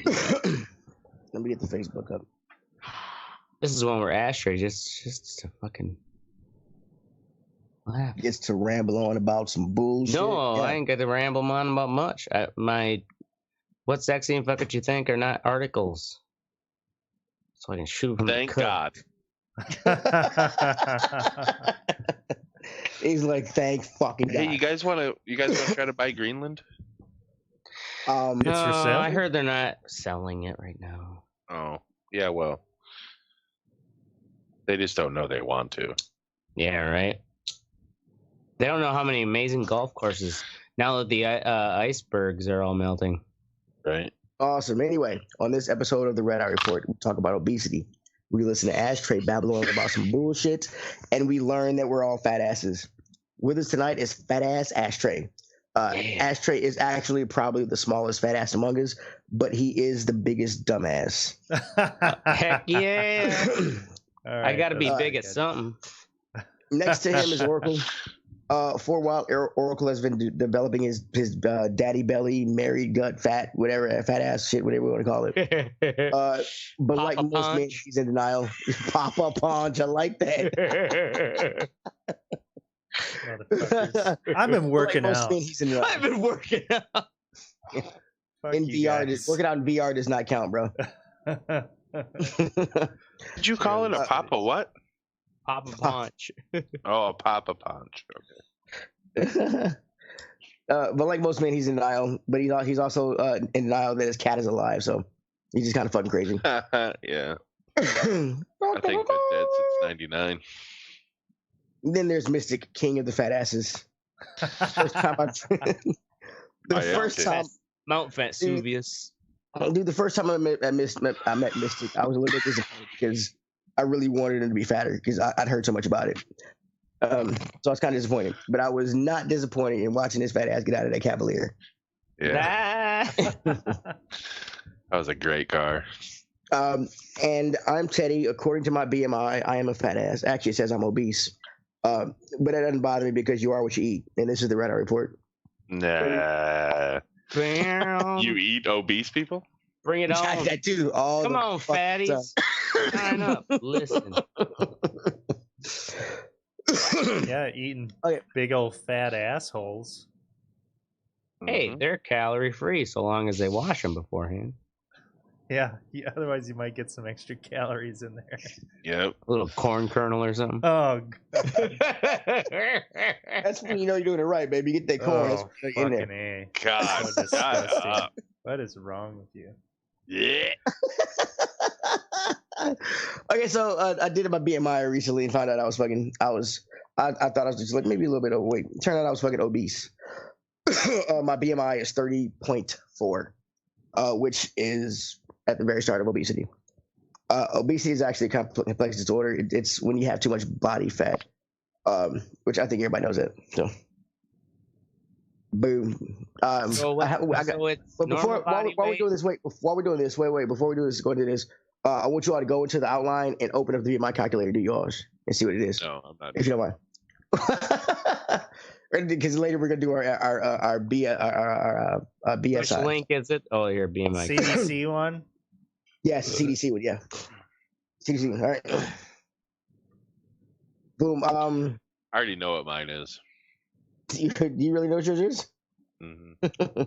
Let me get the Facebook up. This is one where Ashtray just to fucking laugh. Gets to ramble on about some bullshit. No, yeah. I ain't got to ramble on about much. What sexy and fuck what you think are not articles. So I can shoot from Thank the God. He's like, thank fucking God. Hey, you guys want to try to buy Greenland? No, It's for sale? I heard they're not selling it right now. Oh, yeah, well. They just don't know they want to. Yeah, right. They don't know how many amazing golf courses now that the icebergs are all melting. Right. Awesome. Anyway, on this episode of the Red Eye Report, we talk about obesity. We listen to Ashtray babbling about some bullshit, and we learn that we're all fat asses. With us tonight is fat ass Ashtray. Ashtray is actually probably the smallest fat ass among us, but he is the biggest dumbass. Heck yeah! All I got to be that's big pretty at good. something. Next to him is Oracle. For a while, Oracle has been developing his daddy belly, married gut, fat, whatever, fat ass shit, whatever you want to call it. But like Papa most men, Punch. he's in denial. Papa Punch, I like that. Motherfuckers. I've been working like most out. men, he's in denial. I've been working out. Fuck In you VR, guys. working out in VR does not count, bro. Did you call it a Papa what? Papa Punch. Oh, a Papa Punch. Okay. But like most men, he's in denial. But he's also in denial that his cat is alive. So he's just kind of fucking crazy. Yeah. I think been dead since 99. Then there's Mystic, king of the fat asses. First time first time, Mount Vesuvius. dude, the first time I met Mystic, I was a little bit disappointed because I really wanted him to be fatter because I'd heard so much about it. So I was kind of disappointed, but I was not disappointed in watching this fat ass get out of that Cavalier. Yeah. Ah. That was a great car. And I'm Teddy. According to my BMI, I am a fat ass. Actually, it says I'm obese. But that doesn't bother me because you are what you eat. And this is the Red Eye Report. Nah. Bam. You eat obese people? Bring it on. That too. Come on, fatties. Sign up. Listen. Yeah, eating Okay. big old fat assholes. Hey, Mhm. they're calorie free so long as they wash them beforehand. Yeah, otherwise you might get some extra calories in there. Yep. A little corn kernel or something. Oh, God. That's when you know you're doing it right, baby. Get that corn. That's Oh, when you're in fucking there. A. God. So disgusting. shut up. What is wrong with you? Yeah. Okay, so I did my BMI recently and found out I thought I was just like maybe a little bit overweight. Turned out I was fucking obese. My BMI is 30.4, which is at the very start of obesity. Obesity is actually a complex disorder. It's when you have too much body fat, which I think everybody knows that. So, boom. So it's But normal body while we're weight? doing this, before we do this, go into this. I want you all to go into the outline and open up the BMI calculator, do yours, and see what it is, No, I'm not. if you don't mind. Because later we're gonna do our BSI. Which link is it? Oh, your BMI. CDC one? Yes, CDC would, yeah. CDC, all right. Boom. I already know what mine is. Do you really know what yours is? Mm-hmm.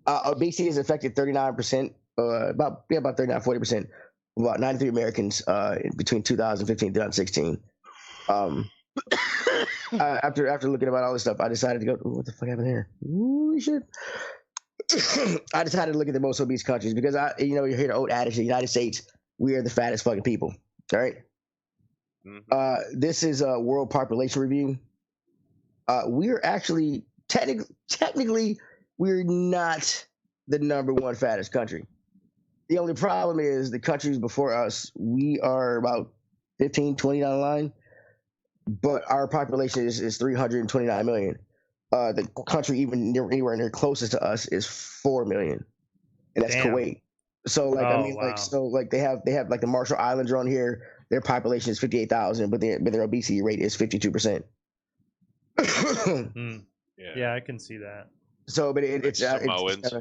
Obesity has affected 39%, about 39-40%, about 93 Americans between 2015 and 2016. After looking about all this stuff, I decided to go, what the fuck happened here? Holy shit. I decided to look at the most obese countries because you hear the old adage, the United States, we are the fattest fucking people. All right. Mm-hmm. This is a world population review. We're actually technically we're not the number one fattest country. The only problem is the countries before us, we are about 15, 20 down the line, but our population is 329 million. The country anywhere near closest to us is 4 million, and that's Damn. Kuwait. So like wow. they have like the Marshall Islands are on here. Their population is 58,000, but their obesity rate is 52%. Yeah, I can see that. So, but it's Samoans.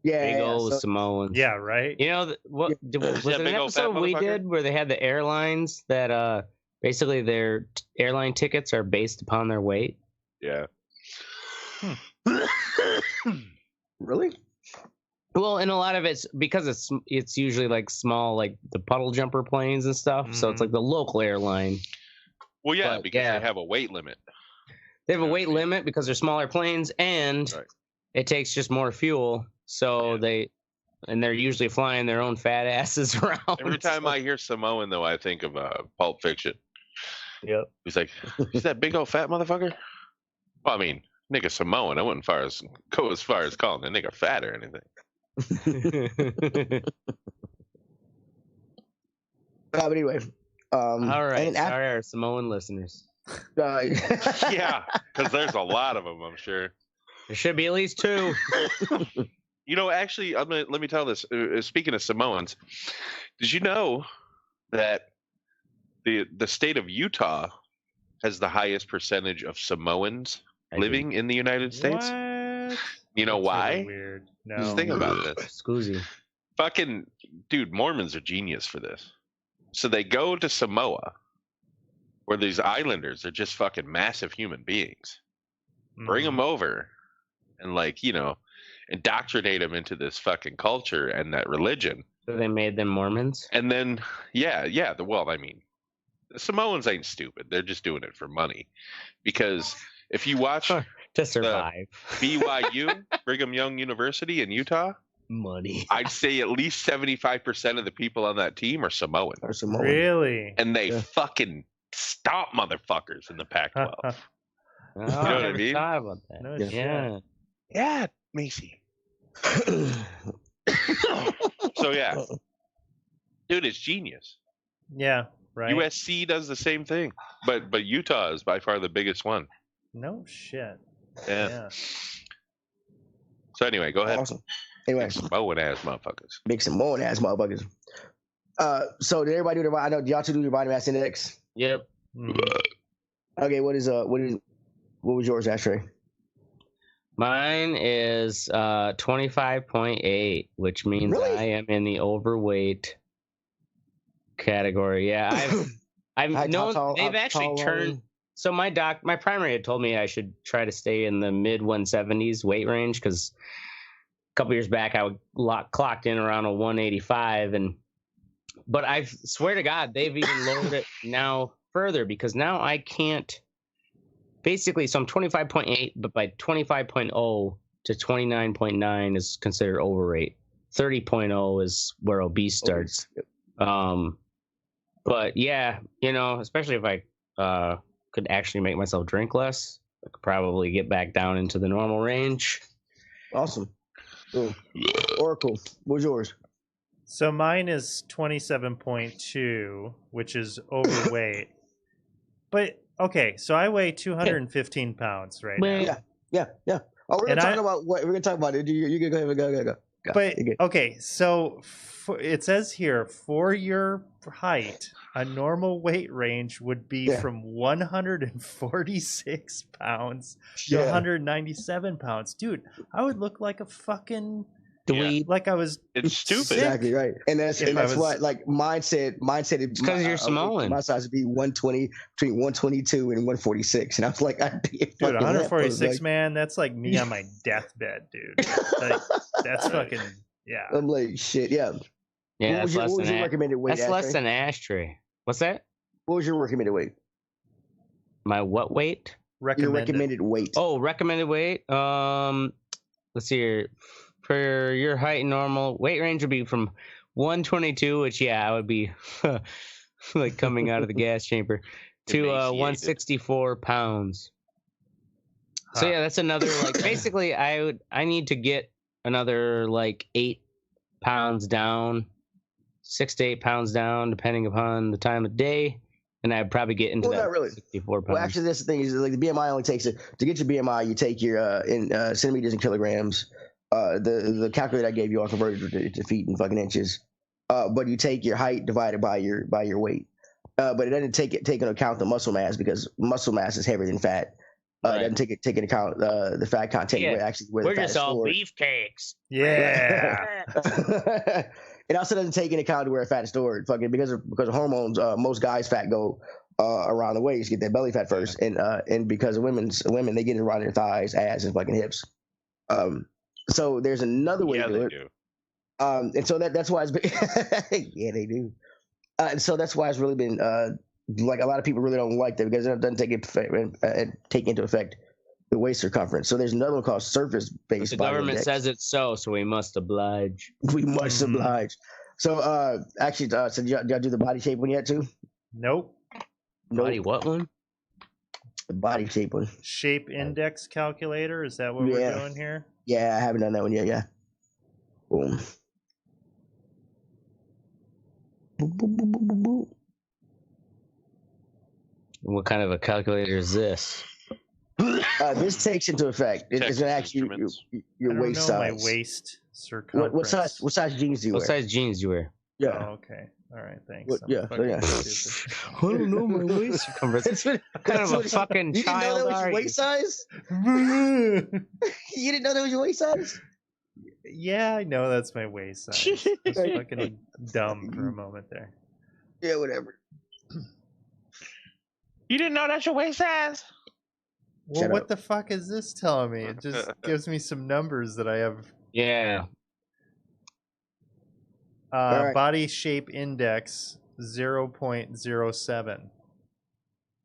Yeah, Big yeah, old so- Samoans. Yeah, right. You know was Yeah, it an big old fat episode we motherfucker? did where they had the airlines that basically their airline tickets are based upon their weight? Yeah. Really? Well, and a lot of it's because it's usually like small, like the puddle jumper planes and stuff. So it's like the local airline. Well, yeah, But, because yeah. they have a weight limit. They have a You know weight what I mean? limit because they're smaller planes, and Right. it takes just more fuel. So Yeah. they're usually flying their own fat asses around. Every time so- I hear Samoan, though, I think of Pulp Fiction. Yep. He's like, "Is that big old fat motherfucker?" Well, I mean, nigga Samoan. I wouldn't go as far as calling the nigga fat or anything. But anyway, All right, and after, sorry, our Samoan listeners. Yeah, because there's a lot of them, I'm sure. There should be at least 2. You know, actually, let me tell this. Speaking of Samoans, did you know that the state of Utah has the highest percentage of Samoans living in the United States? What? You know That's why? really weird. No. Just think about this. Scoozy. Fucking dude, Mormons are genius for this. So they go to Samoa, where these islanders are just fucking massive human beings. Bring them over, and indoctrinate them into this fucking culture and that religion. So they made them Mormons. And then, the Samoans ain't stupid. They're just doing it for money. Because if you watch To survive. BYU, Brigham Young University in Utah, Money. I'd say at least 75% of the people on that team are Samoan. or Samoan. Really? And they Yeah. fucking stomp motherfuckers in the Pac-12. Oh, know what I never mean? thought about that. No Yeah. shit. Yeah. Yeah, Macy. So, yeah. Dude, it's genius. Yeah. Right. USC does the same thing. But Utah is by far the biggest one. No shit. Yeah. Yeah. So anyway, go ahead. Awesome. Anyway, Samoan ass motherfuckers. big Samoan ass motherfuckers. So did everybody do I know y'all two do your body mass index? Yep. Mhm. Okay, what was yours, Ashtray? Mine is 25.8, which means Really? I am in the overweight category. Yeah, I've known they've actually turned. So my primary had told me I should try to stay in the mid 170s weight range because a couple years back I clocked in around a 185, but I swear to God they've even lowered it now further because now I can't. Basically, so I'm 25.8, but by 25.0 to 29.9 is considered overweight. 30.0 is where obese starts. But yeah, especially if I could actually make myself drink less, I could probably get back down into the normal range. Awesome. Cool. Oracle, what was yours? So mine is 27.2, which is overweight. But okay, so I weigh 215 pounds right now. Yeah. Oh, we're And gonna talk about what we're gonna talk about. You can go. But You're good. okay, so it says here for your height, a normal weight range would be from 146 pounds to 197 pounds. Dude, I would look like a fucking like I was. It's stupid. sick. Exactly right, and that's what like mine said. It's because you're Samoan. My size would be 120 between 122 and 146, and I was like, I'd be Dude, 146, man, that's like me on my deathbed, dude. Like, that's fucking I'm like, shit, yeah. Yeah, what was your recommended weight? That's less than ashtray. What's that? What was your recommended weight? My what weight? Your recommended weight. Oh, recommended weight. Let's see here. For your height and normal weight range would be from 122, which I would be like coming out of the gas chamber, to 164 pounds. So yeah, that's another like basically I need to get another like 8 pounds down, 6 to 8 pounds down, depending upon the time of day. And I'd probably get into that not really. 64 pounds. Well, actually, that's the thing is like the BMI only takes it to get your BMI. You take your in centimeters and kilograms. The calculator I gave you all converted to feet and fucking inches. But you take your height divided by your weight. But it doesn't take into account the muscle mass because muscle mass is heavier than fat. Doesn't take into account the fat content where we're the fat just is all stored. beefcakes. Yeah. It also doesn't take into account where fat is stored. Fucking because of hormones, most guys' fat go around the waist, get their belly fat first, and because of women they get it around their thighs, ass, and fucking hips. So there's another way to do it. And so that's why it's been yeah, they do. And so that's why it's really been like a lot of people really don't like that because it doesn't take into effect the waist circumference. So there's another one called surface-based. The government says it's so we must oblige. We must oblige. So actually, so did y'all do the body shape one yet too? Nope. Body what one? The body shape one. Shape index calculator. Is that what we're doing here? Yeah, I haven't done that one yet. Yeah. Boom. Boop, boop, boop, boop, boop, boop. What kind of a calculator is this? This takes into effect. It's actually your waist size. My waist circumference. What size jeans do you wear? What size jeans do you wear? Yeah. Oh, okay. All right. Thanks. I don't know my waist circumference. What kind of a fucking child are you? Waist size? You didn't know that was your waist size? Yeah, I know that's my waist size. I was fucking dumb for a moment there. Yeah, whatever. You didn't know that's your waist size? Well, what the fuck is this telling me? It just gives me some numbers that I have. Yeah. Right. Body shape index 0.07.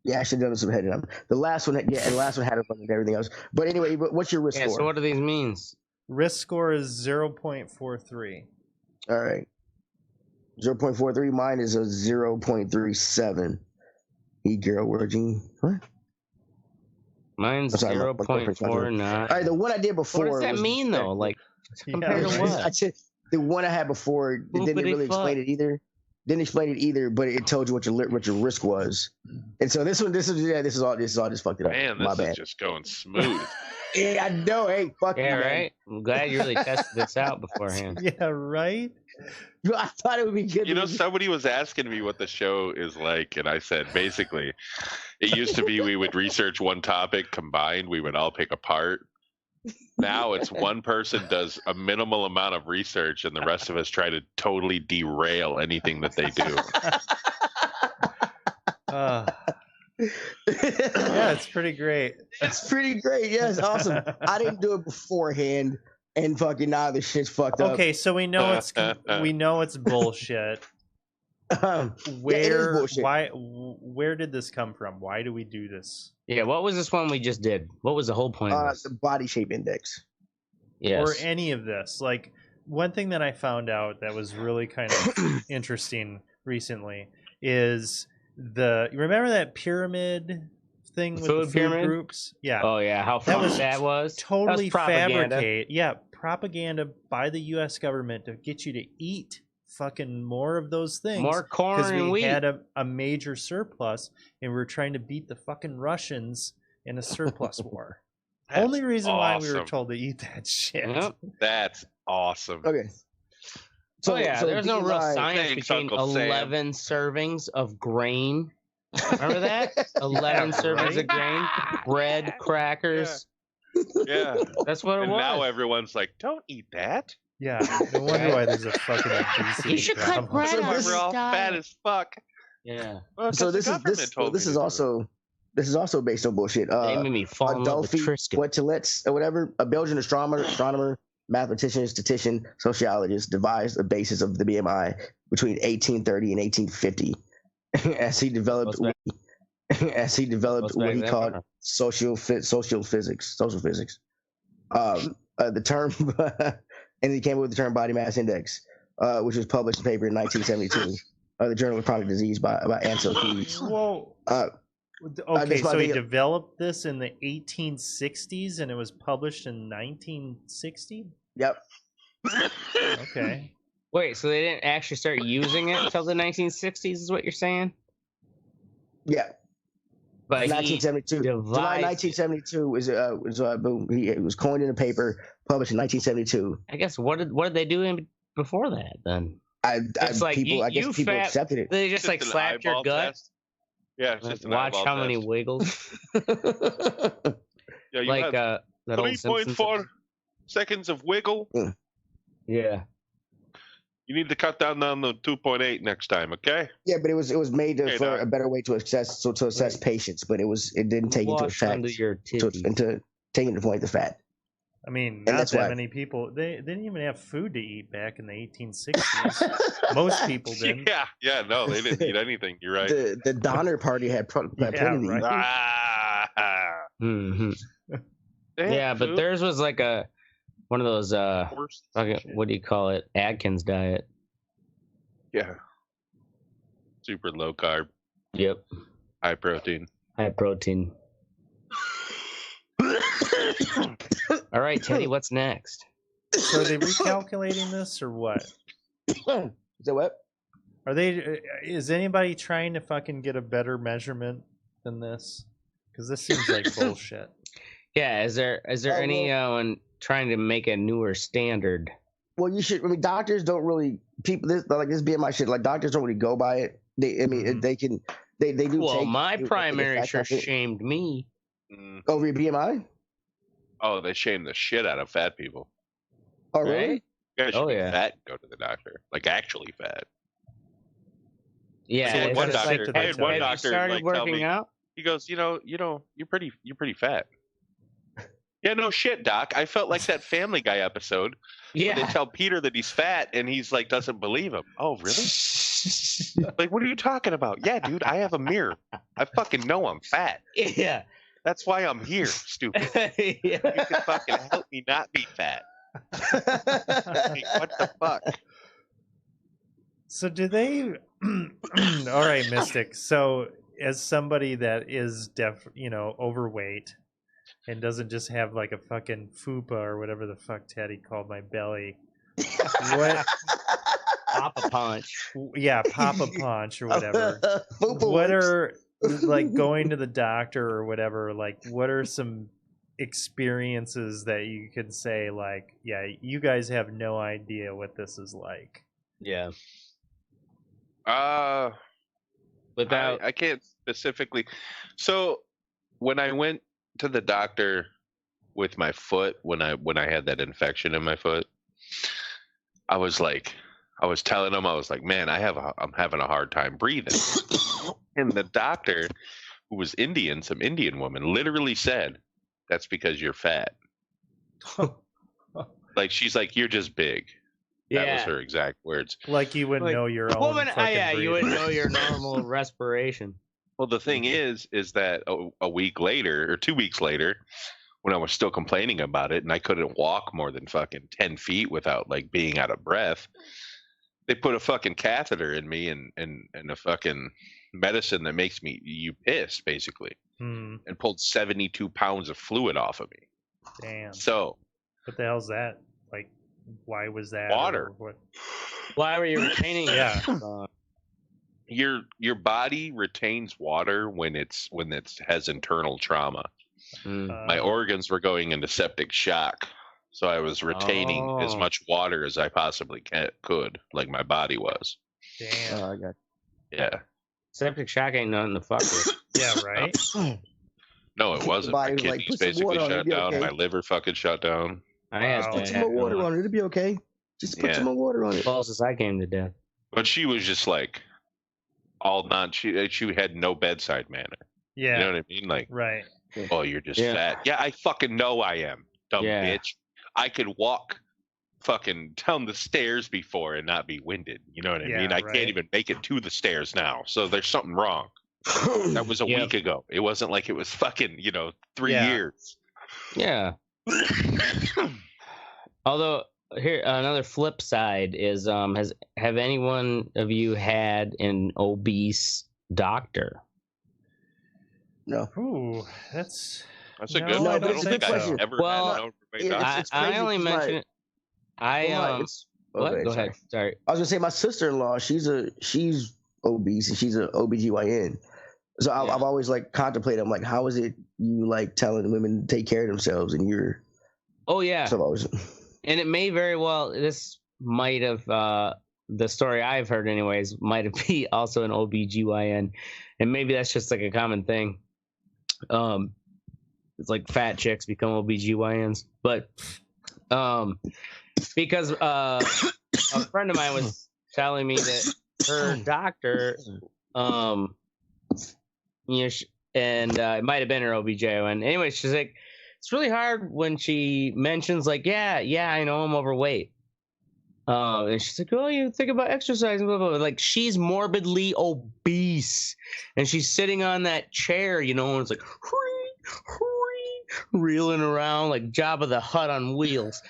Yeah, I should have done some heading up. The last one, the last one had a fucking everything else. But anyway, what's your risk score? So what do these means? Risk score is 0.43. All right. 0.43. Mine is a 0.37. E-girl Virgin. What? Mine's 0.49. All right, the one I did before. What does that mean, though? Like, compared to what? I said the one I had before, it didn't really explain it either. Didn't explain it either, but it told you what your risk was. And so this is all just fucked it up. Man, this is just going smooth. Yeah, I know. Hey, fuck yeah, you, right. I'm glad you really tested this out beforehand. Yeah, right. I thought it would be good. You know, somebody was asking me what the show is like, and I said basically, it used to be we would research one topic combined. We would all pick a part. Now it's one person does a minimal amount of research, and the rest of us try to totally derail anything that they do. Yeah, it's pretty great. It's pretty great. Yeah, it's awesome. I didn't do it beforehand, and fucking now the shit's fucked up. Okay, so we know it's bullshit. Where bullshit. Where did this come from? Why do we do this? Yeah, what was this one we just did? What was the whole point of this? The body shape index. Yes. Or any of this. Like, one thing that I found out that was really kind of interesting recently is you remember that pyramid thing with the food groups? Yeah. Oh yeah, how fun that was. Totally fabricated. Yeah, propaganda by the US government to get you to eat fucking more of those things. More corn and wheat. Because we had a major surplus and we were trying to beat the fucking Russians in a surplus war. Only reason why we were told to eat that shit. Yep. That's awesome. Okay. So there's no real science between 11 servings of grain. Remember that? 11 servings of grain, bread, crackers. Yeah. That's what it was. Now everyone's like, don't eat that. Yeah, no wonder why there's a fucking obesity You should cut bread That's why out. we're all fat as fuck. Yeah. Well, so this is also based on bullshit. They made me fall in love with Tristan. Quetelet or whatever, a Belgian astronomer, mathematician, statistician, sociologist, devised the basis of the BMI between 1830 and 1850, as he developed what he called social physics. The term, and he came up with the term body mass index, which was published in a paper in 1972, the Journal of Chronic Disease by Ansel Keys. Whoa. Okay, so he developed this in the 1860s, and it was published in 1960. Yep. Okay. Wait, so they didn't actually start using it until the 1960s? Is what you're saying? Yeah. But 1972. July 1972 boom. It was coined in a paper, published in 1972. I guess what did they do before that then? I guess people accepted it. They just like slapped your gut. Test. Yeah, it's just watch how many wiggles. Yeah, you like had that old 3.4 seconds of wiggle. Yeah. You need to cut down the 2.8 next time, okay? Yeah, but it was made for a better way to assess patients, but it didn't take into effect into taking into point the fat. I mean, not that many people. They didn't even have food to eat back in the 1860s. Most people didn't. Yeah, no, they didn't eat anything. You're right. The Donner Party had plenty to eat. Mm-hmm. Yeah, but theirs was like one of those what do you call it? Atkins diet. Yeah. Super low carb. Yep. High protein. High protein. All right, Teddy, what's next? So are they recalculating this or what? Is that what? Are they? Is anybody trying to fucking get a better measurement than this? Because this seems like bullshit. Yeah, is there anyone trying to make a newer standard? Well, you should. I mean, doctors don't really this BMI shit. Like doctors don't really go by it. They do. Well, my primary sure shamed me over your BMI. Oh, they shame the shit out of fat people. Oh, really? Right? You guys should be fat and go to the doctor. Like, actually fat. Yeah. So one doctor, started working out? He goes, you're pretty fat. Yeah, no shit, Doc. I felt like that Family Guy episode. Yeah. Where they tell Peter that he's fat, and he's like, doesn't believe him. Oh, really? Like, what are you talking about? Yeah, dude, I have a mirror. I fucking know I'm fat. Yeah. That's why I'm here, stupid. Yeah. You can fucking help me not be fat. Like, what the fuck? So do they? All right, Mystic. So as somebody that is overweight and doesn't just have like a fucking fupa or whatever the fuck Teddy called my belly, what? Papa punch. Yeah, Papa punch or whatever. What are like going to the doctor or whatever? Like, what are some experiences that you could say like, yeah, you guys have no idea what this is like? Yeah. Without I can't specifically. So when I went to the doctor with my foot, when I had that infection in my foot, I was telling him, I was like, man, I'm having a hard time breathing. And the doctor, who was Indian, some Indian woman, literally said, that's because you're fat. Like, she's like, you're just big. That was her exact words. Like you wouldn't know your own. Woman, you wouldn't know your normal respiration. Well, the thing is that a week later or 2 weeks later, when I was still complaining about it and I couldn't walk more than fucking 10 feet without like being out of breath, they put a fucking catheter in me and a fucking medicine that makes you piss, basically, and pulled 72 pounds of fluid off of me. Damn. So what the hell's that? Like, why was that? Water. What? Why were you retaining it? Yeah. Your body retains water when it has internal trauma. My organs were going into septic shock, so I was retaining as much water as I possibly could, like my body was. Damn. I got. Yeah. Septic shock ain't nothing to fuck with. Yeah, right. No, it wasn't. My kidneys basically shut down. Okay. My liver fucking shut down. I had put some more water on it. It'll be okay. Just put some more water on it. Closest I came to death. But she was just like she had no bedside manner. Yeah. You know what I mean? Like, right. Oh, you're just fat. Yeah, I fucking know I am. Dumb bitch. I could walk fucking down the stairs before and not be winded. You know what I mean? I can't even make it to the stairs now. So there's something wrong. That was a week ago. It wasn't like it was fucking, 3 years. Yeah. Although here another flip side is have any one of you had an obese doctor? No. Ooh, that's a good one. I don't think I've ever had an doctor. I only mentioned it. What? Go ahead. Sorry. I was gonna say my sister-in-law. She's obese and she's an OBGYN. So I've always like contemplated. I'm like, how is it you like telling women to take care of themselves and you're? Oh yeah. So and it may very well. This might have the story I've heard, anyways, might have been also an OBGYN, and maybe that's just like a common thing. it's like fat chicks become OBGYNs. But because a friend of mine was telling me that her doctor, it might have been her OBGYN. Anyway, she's like, it's really hard when she mentions like, yeah, I know I'm overweight. And she's like, oh, you think about exercising, blah, blah, blah. Like, she's morbidly obese, and she's sitting on that chair, and it's like reeling around like Jabba the Hutt on wheels,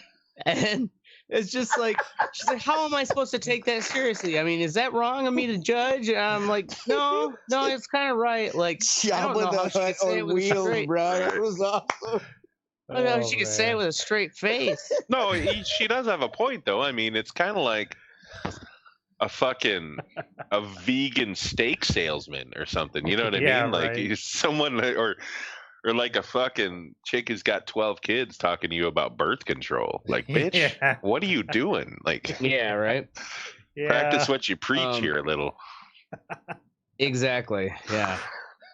and it's just like, she's like, how am I supposed to take that seriously? I mean, is that wrong of me to judge? And I'm like, no, it's kind of right. Like, Jabba the Hutt on wheels, bro. That was awesome. I don't know, she could say it with a straight face. No, she does have a point, though. I mean, it's kind of like a vegan steak salesman or something. You know what I mean? Like, right. he's someone, or like a fucking chick who's got 12 kids talking to you about birth control. Like, bitch, what are you doing? Like, yeah, right. Practice what you preach here a little. Exactly. Yeah.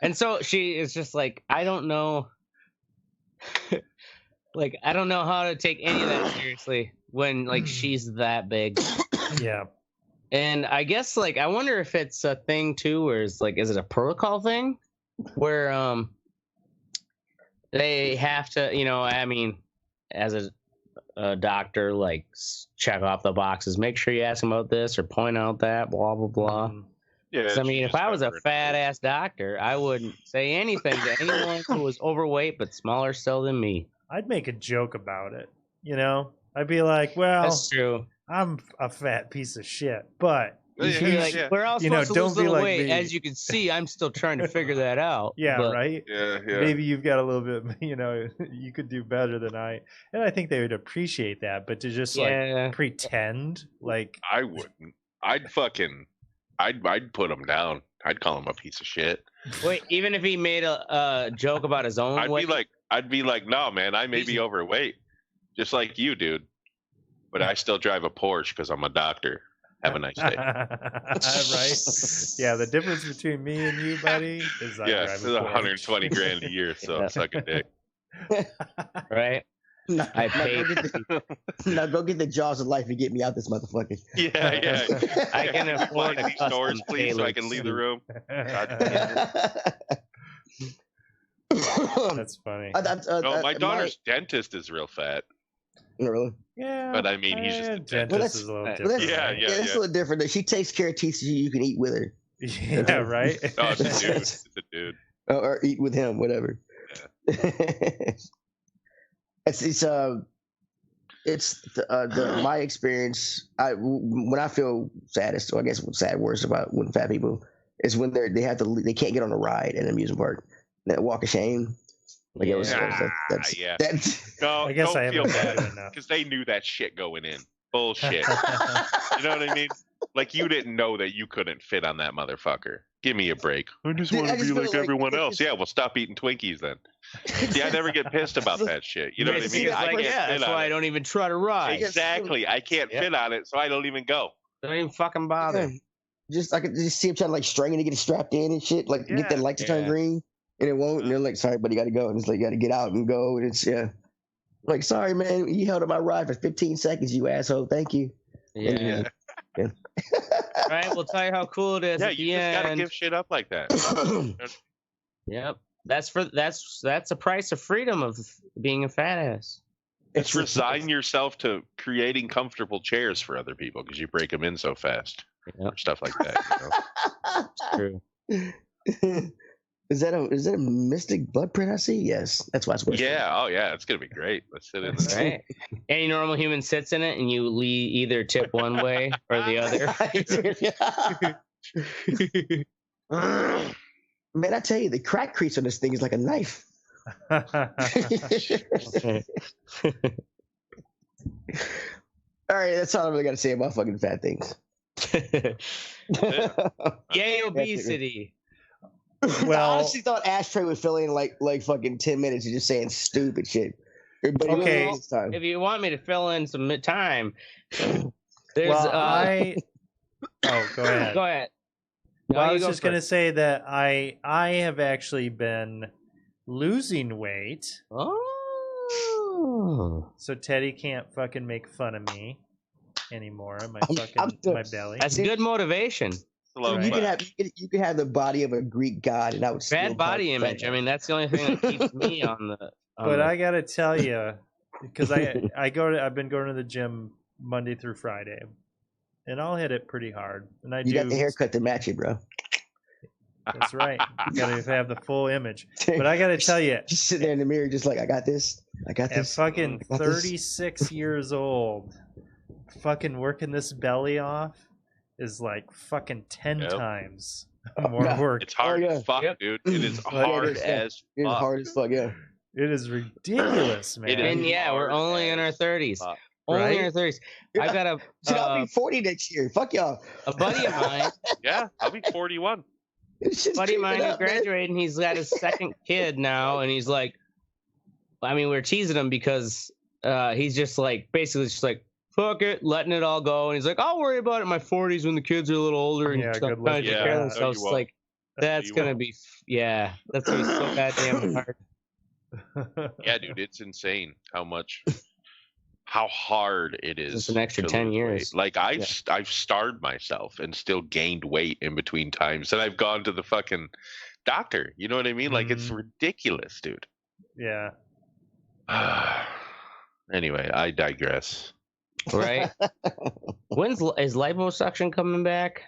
And so she is just like, I don't know. Like, I don't know how to take any of that seriously when, like, she's that big. Yeah. And I guess, like, I wonder if it's a thing, too, where it's, like, is it a protocol thing? Where, they have to, I mean, as a doctor, like, check off the boxes. Make sure you ask them about this or point out that, blah, blah, blah. Yeah, I mean, if I was a fat-ass doctor, I wouldn't say anything to anyone who was overweight but smaller still than me. I'd make a joke about it, I'd be like, well, that's true. I'm a fat piece of shit, but we're all supposed to lose a little weight. Me. As you can see, I'm still trying to figure that out. Yeah, but, right? Yeah. Maybe you've got a little bit, you could do better than I. And I think they would appreciate that, but to just like pretend like I wouldn't. I'd put him down. I'd call him a piece of shit. Wait, even if he made a joke about his own weight? I'd be like, no, man, I may be overweight, just like you, dude, but I still drive a Porsche because I'm a doctor. Have a nice day. Right? Yeah, the difference between me and you, buddy, is I drive a Porsche. $120,000 a year, so suck a dick. Right? No, I paid. Now go get the jaws of life and get me out this motherfucker. Yeah. I can afford these doors, please, so I can leave the room. That's funny. My daughter's dentist is real fat. Really? Yeah. But I mean, he's just a dentist is a little different. Yeah, it's a little different. She takes care of teeth so you can eat with her. Yeah, right? Oh, it's a dude. It's a dude. Or eat with him, whatever. Yeah. My experience. When I feel saddest, or I guess sad worst about when fat people is when they can't get on a ride in an amusement park. That walk of shame. Like it was. Yeah. No, I guess don't I feel haven't bad enough because they knew that shit going in. Bullshit. You know what I mean? Like you didn't know that you couldn't fit on that motherfucker. Give me a break. I just want to be like everyone else. Yeah, well, stop eating Twinkies then. See, I never get pissed about that shit. You know what I mean? That's why I don't even try to ride. Exactly. I can't fit on it, so I don't even go. Don't even fucking bother. Yeah. I could just see him trying to like straining to get it strapped in and shit. Like get that light to turn green, and it won't. And they're like, "Sorry, but you got to go." And it's like, "You got to get out and go." And it's like, "Sorry, man, you held up my ride for 15 seconds, you asshole. Thank you." Yeah. Right, we'll tell you how cool it is. Yeah, at you just gotta give shit up like that. Yep, that's a price of freedom of being a fat ass. It's resign yourself to creating comfortable chairs for other people because you break them in so fast. Or stuff like that. It's true. Is that a mystic blood print I see? Yes, that's why it's worth. Yeah. Oh yeah, it's gonna be great. Let's sit in there. Right. Any normal human sits in it, and you either tip one way or the other. Man, I tell you, the crack crease on this thing is like a knife. All right, that's all I really got to say about fucking fat things. Yay, obesity. Well, I honestly thought Ashtray would fill in like fucking 10 minutes of just saying stupid shit. But okay, if you want me to fill in some time, there's go ahead. Go ahead. Well, I was just going to say that I have actually been losing weight. Oh. So Teddy can't fucking make fun of me anymore. My belly. That's good motivation. Dude, you can have the body of a Greek god, and I would bad body image. I mean, that's the only thing that keeps me on the. I gotta tell you, because I've been going to the gym Monday through Friday, and I'll hit it pretty hard. And you got the haircut to match it, bro. That's right. You gotta have the full image. But I gotta tell you, just sit there in the mirror, just like I got this. At fucking 36 years old, fucking working this belly off is like fucking 10 times more work. It's hard as fuck, dude. It is hard as fuck. It is hard as fuck, yeah. It is ridiculous, man. And we're only in our 30s. Only in our 30s. I got I'll be 40 next year. Fuck y'all. A buddy of mine. Yeah, I'll be 41. A buddy of mine is graduating. He's got his second kid now, and he's like, I mean, we're teasing him because he's just like, basically just like, fuck it, letting it all go. And he's like, I'll worry about it in my 40s when the kids are a little older and good luck. So it's like, that's going to be, that's going to be so goddamn hard. Yeah, dude, it's insane how hard it is. It's an extra 10 years. Like I've starved myself and still gained weight in between times, and I've gone to the fucking doctor. You know what I mean? Like it's ridiculous, dude. Yeah. Anyway, I digress. Right? Is liposuction coming back?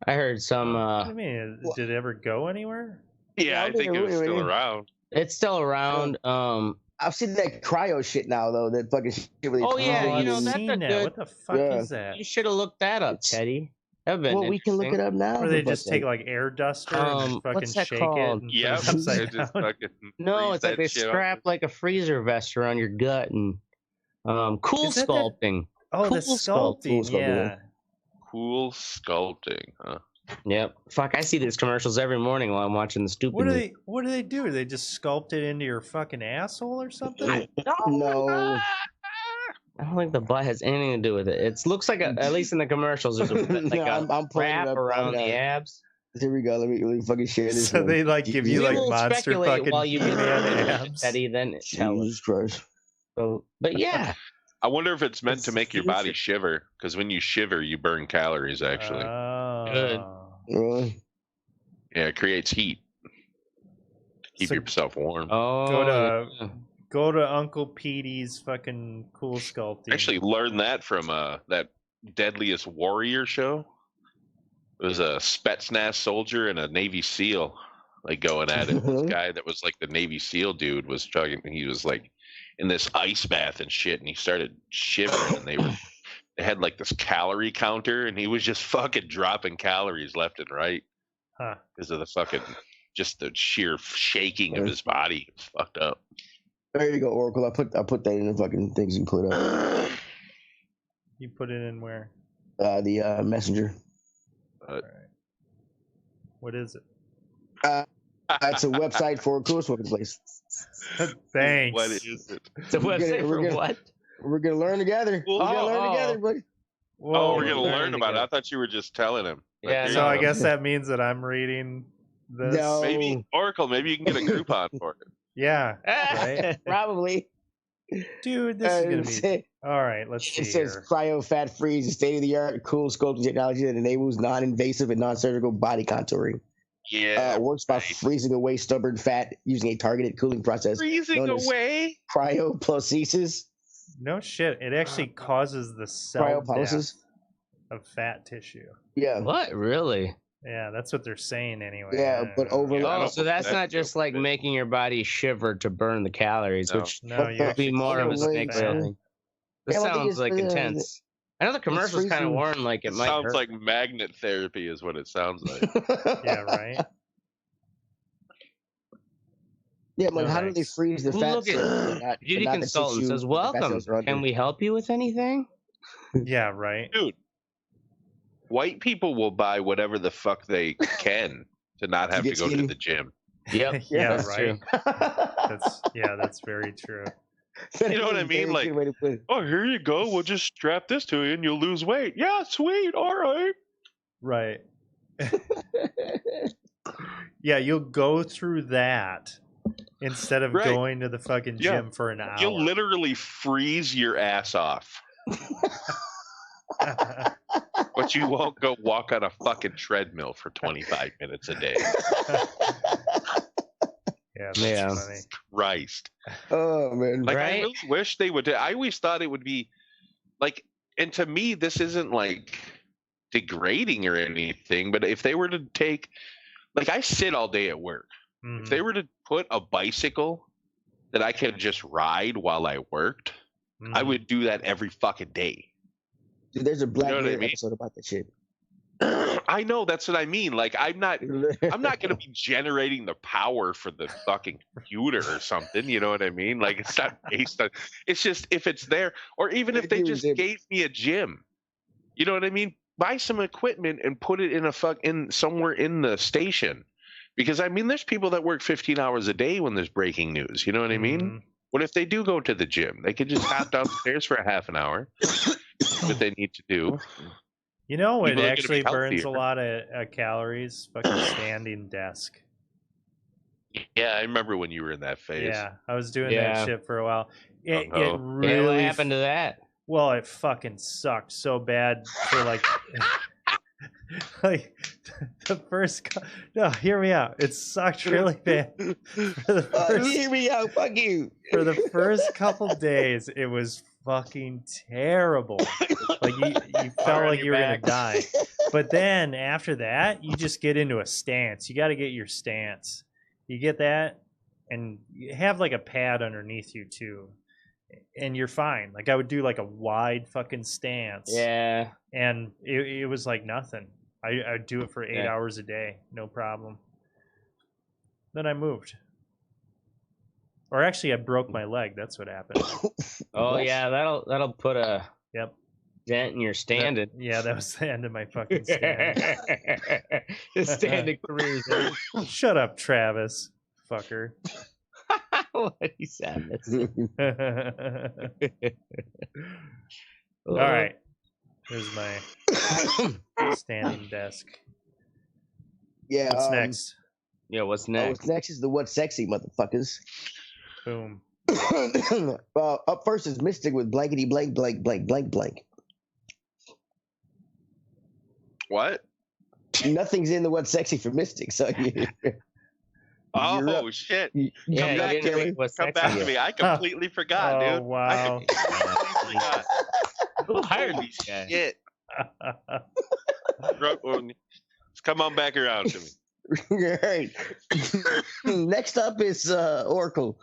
I heard some. I mean, did it ever go anywhere? Yeah, I think it was still around. It's still around. I've seen that cryo shit now, though. That fucking shit. Really that's a good. What the fuck is that? You should have looked that up, Teddy. Well, we can look it up now. Or they just take like air duster and fucking shake called? it. Yeah, no, it's like they strap like a freezer vest around your gut and cool sculpting. Oh, the sculpting, yeah. Cool sculpting, huh? Yep. Fuck, I see these commercials every morning while I'm watching the stupid. What do they do? Do they just sculpt it into your fucking asshole or something? No. I don't think the butt has anything to do with it. It looks like at least in the commercials, there's a wrap around the abs. Here we go. Let me fucking share this. So they like give you like monster fucking while you abs. Teddy, then Jesus Christ. So, but yeah. I wonder if it's meant to make your body shiver, because when you shiver, you burn calories. Actually, good. Yeah, it creates heat. Keep yourself warm. Oh, go to Uncle Petey's fucking cool sculpting. Actually, learned that from that Deadliest Warrior show. It was a Spetsnaz soldier and a Navy SEAL like going at it. This guy that was like the Navy SEAL dude was chugging. He was like in this ice bath and shit, and he started shivering, and they had like this calorie counter, and he was just fucking dropping calories left and right because of the fucking just the sheer shaking of his body. It was fucked up. There you go, Oracle. I put that in the fucking things you put up. You put it in where? The messenger. All right. What is it? It's a website for a cool smoking place. Thanks. What is it? It's a website for what? We're gonna learn together. We're gonna learn together, buddy. We're gonna learn about it. I thought you were just telling him. Yeah. So I guess that means that I'm reading this. No. Maybe Oracle. Maybe you can get a Groupon for it. Yeah. Right. Probably. Dude, this is gonna be all right. Let's see. It says cryo fat freeze, state of the art cool sculpting technology that enables non-invasive and non-surgical body contouring. Yeah, works by freezing away stubborn fat using a targeted cooling process. Freezing away cryoprocesis. No shit. It actually causes the cell death of fat tissue. Yeah. What? Really? Yeah, that's what they're saying anyway. Yeah, but overload. So that's not just like making your body shiver to burn the calories, which would be more of a snake oil. This sounds like intense. I know the commercials kind of warn like it might sounds hurt. like magnet therapy is what it sounds like. Yeah, right. Yeah, but how do they freeze the fat? Look at beauty consultant says, "Welcome. Can we help you with anything?" Yeah, right. Dude, white people will buy whatever the fuck they can to not have to go to the gym. Yep. Yeah, that's right. True. That's very true. You know what I mean? Like, oh, here you go. We'll just strap this to you and you'll lose weight. Yeah, sweet. All right. Right. Yeah, you'll go through that instead of going to the fucking gym for an hour. You'll literally freeze your ass off. But you won't go walk on a fucking treadmill for 25 minutes a day. Yeah, that's funny. Christ. Oh, man. Like, right? I really wish they would. I always thought it would be like, and to me, this isn't like degrading or anything, but if they were to take, like, I sit all day at work. Mm-hmm. If they were to put a bicycle that I could just ride while I worked, I would do that every fucking day. Dude, there's a Black Mirror episode about that shit. I know, that's what I mean. Like, I'm not going to be generating the power for the fucking computer or something. You know what I mean? Like, it's not based on. It's just if it's there, or even if they just gave me a gym. You know what I mean? Buy some equipment and put it in somewhere in the station, because I mean, there's people that work 15 hours a day when there's breaking news. You know what I mean? What if they do go to the gym? They could just hop downstairs for a half an hour. What they need to do. You know, it actually burns a lot of calories. Fucking standing desk. Yeah, I remember when you were in that phase. Yeah, I was doing that shit for a while. It really. What happened to that? Well, it fucking sucked so bad for like the first. No, hear me out. It sucked really bad. Hear me out. Fuck you. For the first couple days, it was fucking terrible. Like you felt like you were gonna die. But then after that, you just get into a stance. You got to get your stance. You get that, and you have like a pad underneath you too, and you're fine. Like I would do like a wide fucking stance. Yeah. And it was like nothing. I'd do it for 8 hours a day, no problem. Then I moved. Or actually, I broke my leg. That's what happened. Oh yeah, that'll put a dent in your standing. Yeah, that was the end of my fucking stand. The standing career. Shut up, Travis, fucker. What he said. All right, here's my standing desk. Yeah. What's next? Yeah, what's next? What's next is the What's Sexy, motherfuckers. Boom. Up first is Mystic with blankety blank blank blank blank blank. What? Nothing's in the What's Sexy for Mystic, so oh shit! Come back to me. I completely forgot, dude. Wow! I completely forgot. Who hired me? Shit! Come on back around to me. Right. Next up is Oracle.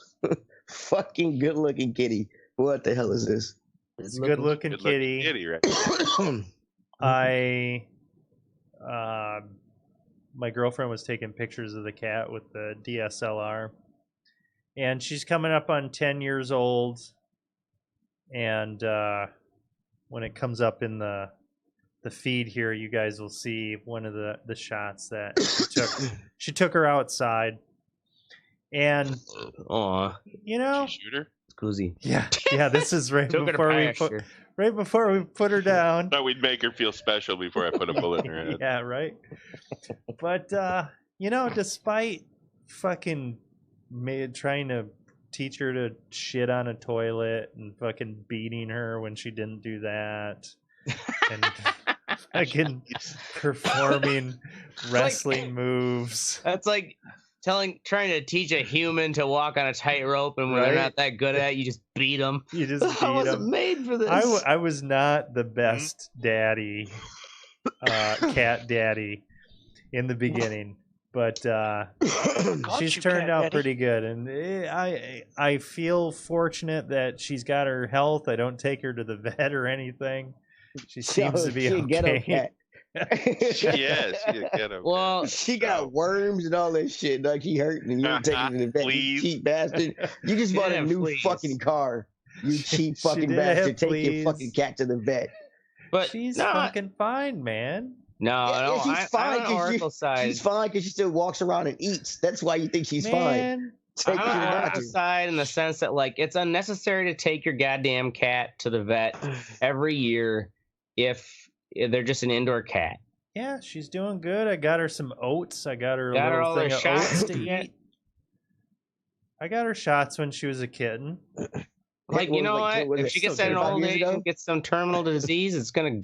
Fucking good looking kitty. What the hell is this? It's good looking kitty. Right? My girlfriend was taking pictures of the cat with the DSLR, and she's coming up on 10 years old. And when it comes up in the feed here, you guys will see one of the shots that she took her outside, and you know, shoot her? Cozy. Yeah, this is right before we put her down. Thought we'd make her feel special before I put a bullet in her head. Yeah, right. But you know, despite fucking trying to teach her to shit on a toilet and fucking beating her when she didn't do that, and fucking performing wrestling moves. That's like trying to teach a human to walk on a tightrope, and when they're not that good at it, you just beat them. You just beat them. I wasn't made for this. I was not the best daddy, cat daddy, in the beginning, but she's turned out pretty good, and I feel fortunate that she's got her health. I don't take her to the vet or anything. She seems to be okay. Well, she got worms and all that shit. Like she hurt, and you don't take her to the vet. You cheap bastard! You just bought a new fucking car. You cheap fucking bastard! Take your fucking cat to the vet. But she's fucking fine, man. No, she's fine because she's fine because she still walks around and eats. That's why you think she's fine. I'm on Oracle's side in the sense that, like, it's unnecessary to take your goddamn cat to the vet every year if they're just an indoor cat. Yeah, she's doing good. I got her some oats. I got her a little thing of oats to eat. I got her shots when she was a kitten. Like, you know what? If she gets that in old age and gets some terminal disease, it's gonna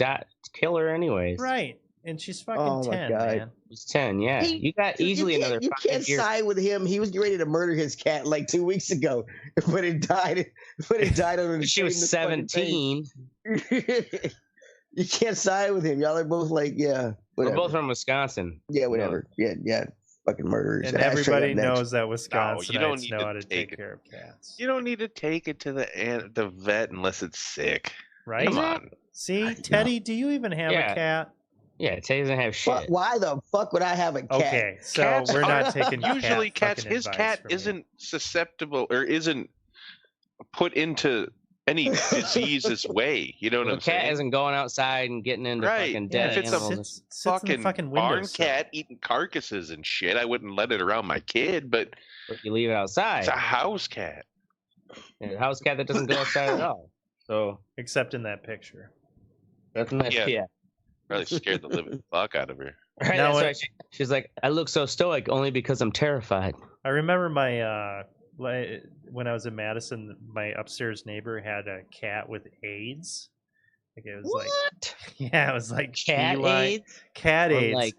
kill her anyways. Right. And she's fucking 10, man. She's 10, yeah. You got easily another 5 years. You can't side with him. He was ready to murder his cat like 2 weeks ago, but it died. On she was 17. You can't side with him. Y'all are both like, yeah. Whatever. We're both from Wisconsin. Yeah, whatever. Yeah. Fucking murderers. And everybody knows that Wisconsinites know how to take care of cats. You don't need to take it to the vet unless it's sick. Right? Come on. See, Teddy, do you even have a cat? Yeah, Teddy doesn't have shit. Why the fuck would I have a cat? Okay, so we're not taking usually cats. His cat isn't susceptible or isn't put into any disease's way. You know what I'm saying? The cat isn't going outside and getting into fucking dead animals. It's a fucking barn cat eating carcasses and shit, I wouldn't let it around my kid, but you leave it outside. It's a house cat. Yeah, a house cat that doesn't go outside at all. So except in that picture. That's in that Really scared the living fuck out of her. Right, that's why she's like, I look so stoic only because I'm terrified. I remember my when I was in Madison, my upstairs neighbor had a cat with AIDS. Like it was it was like cat AIDS. Cat AIDS. Like,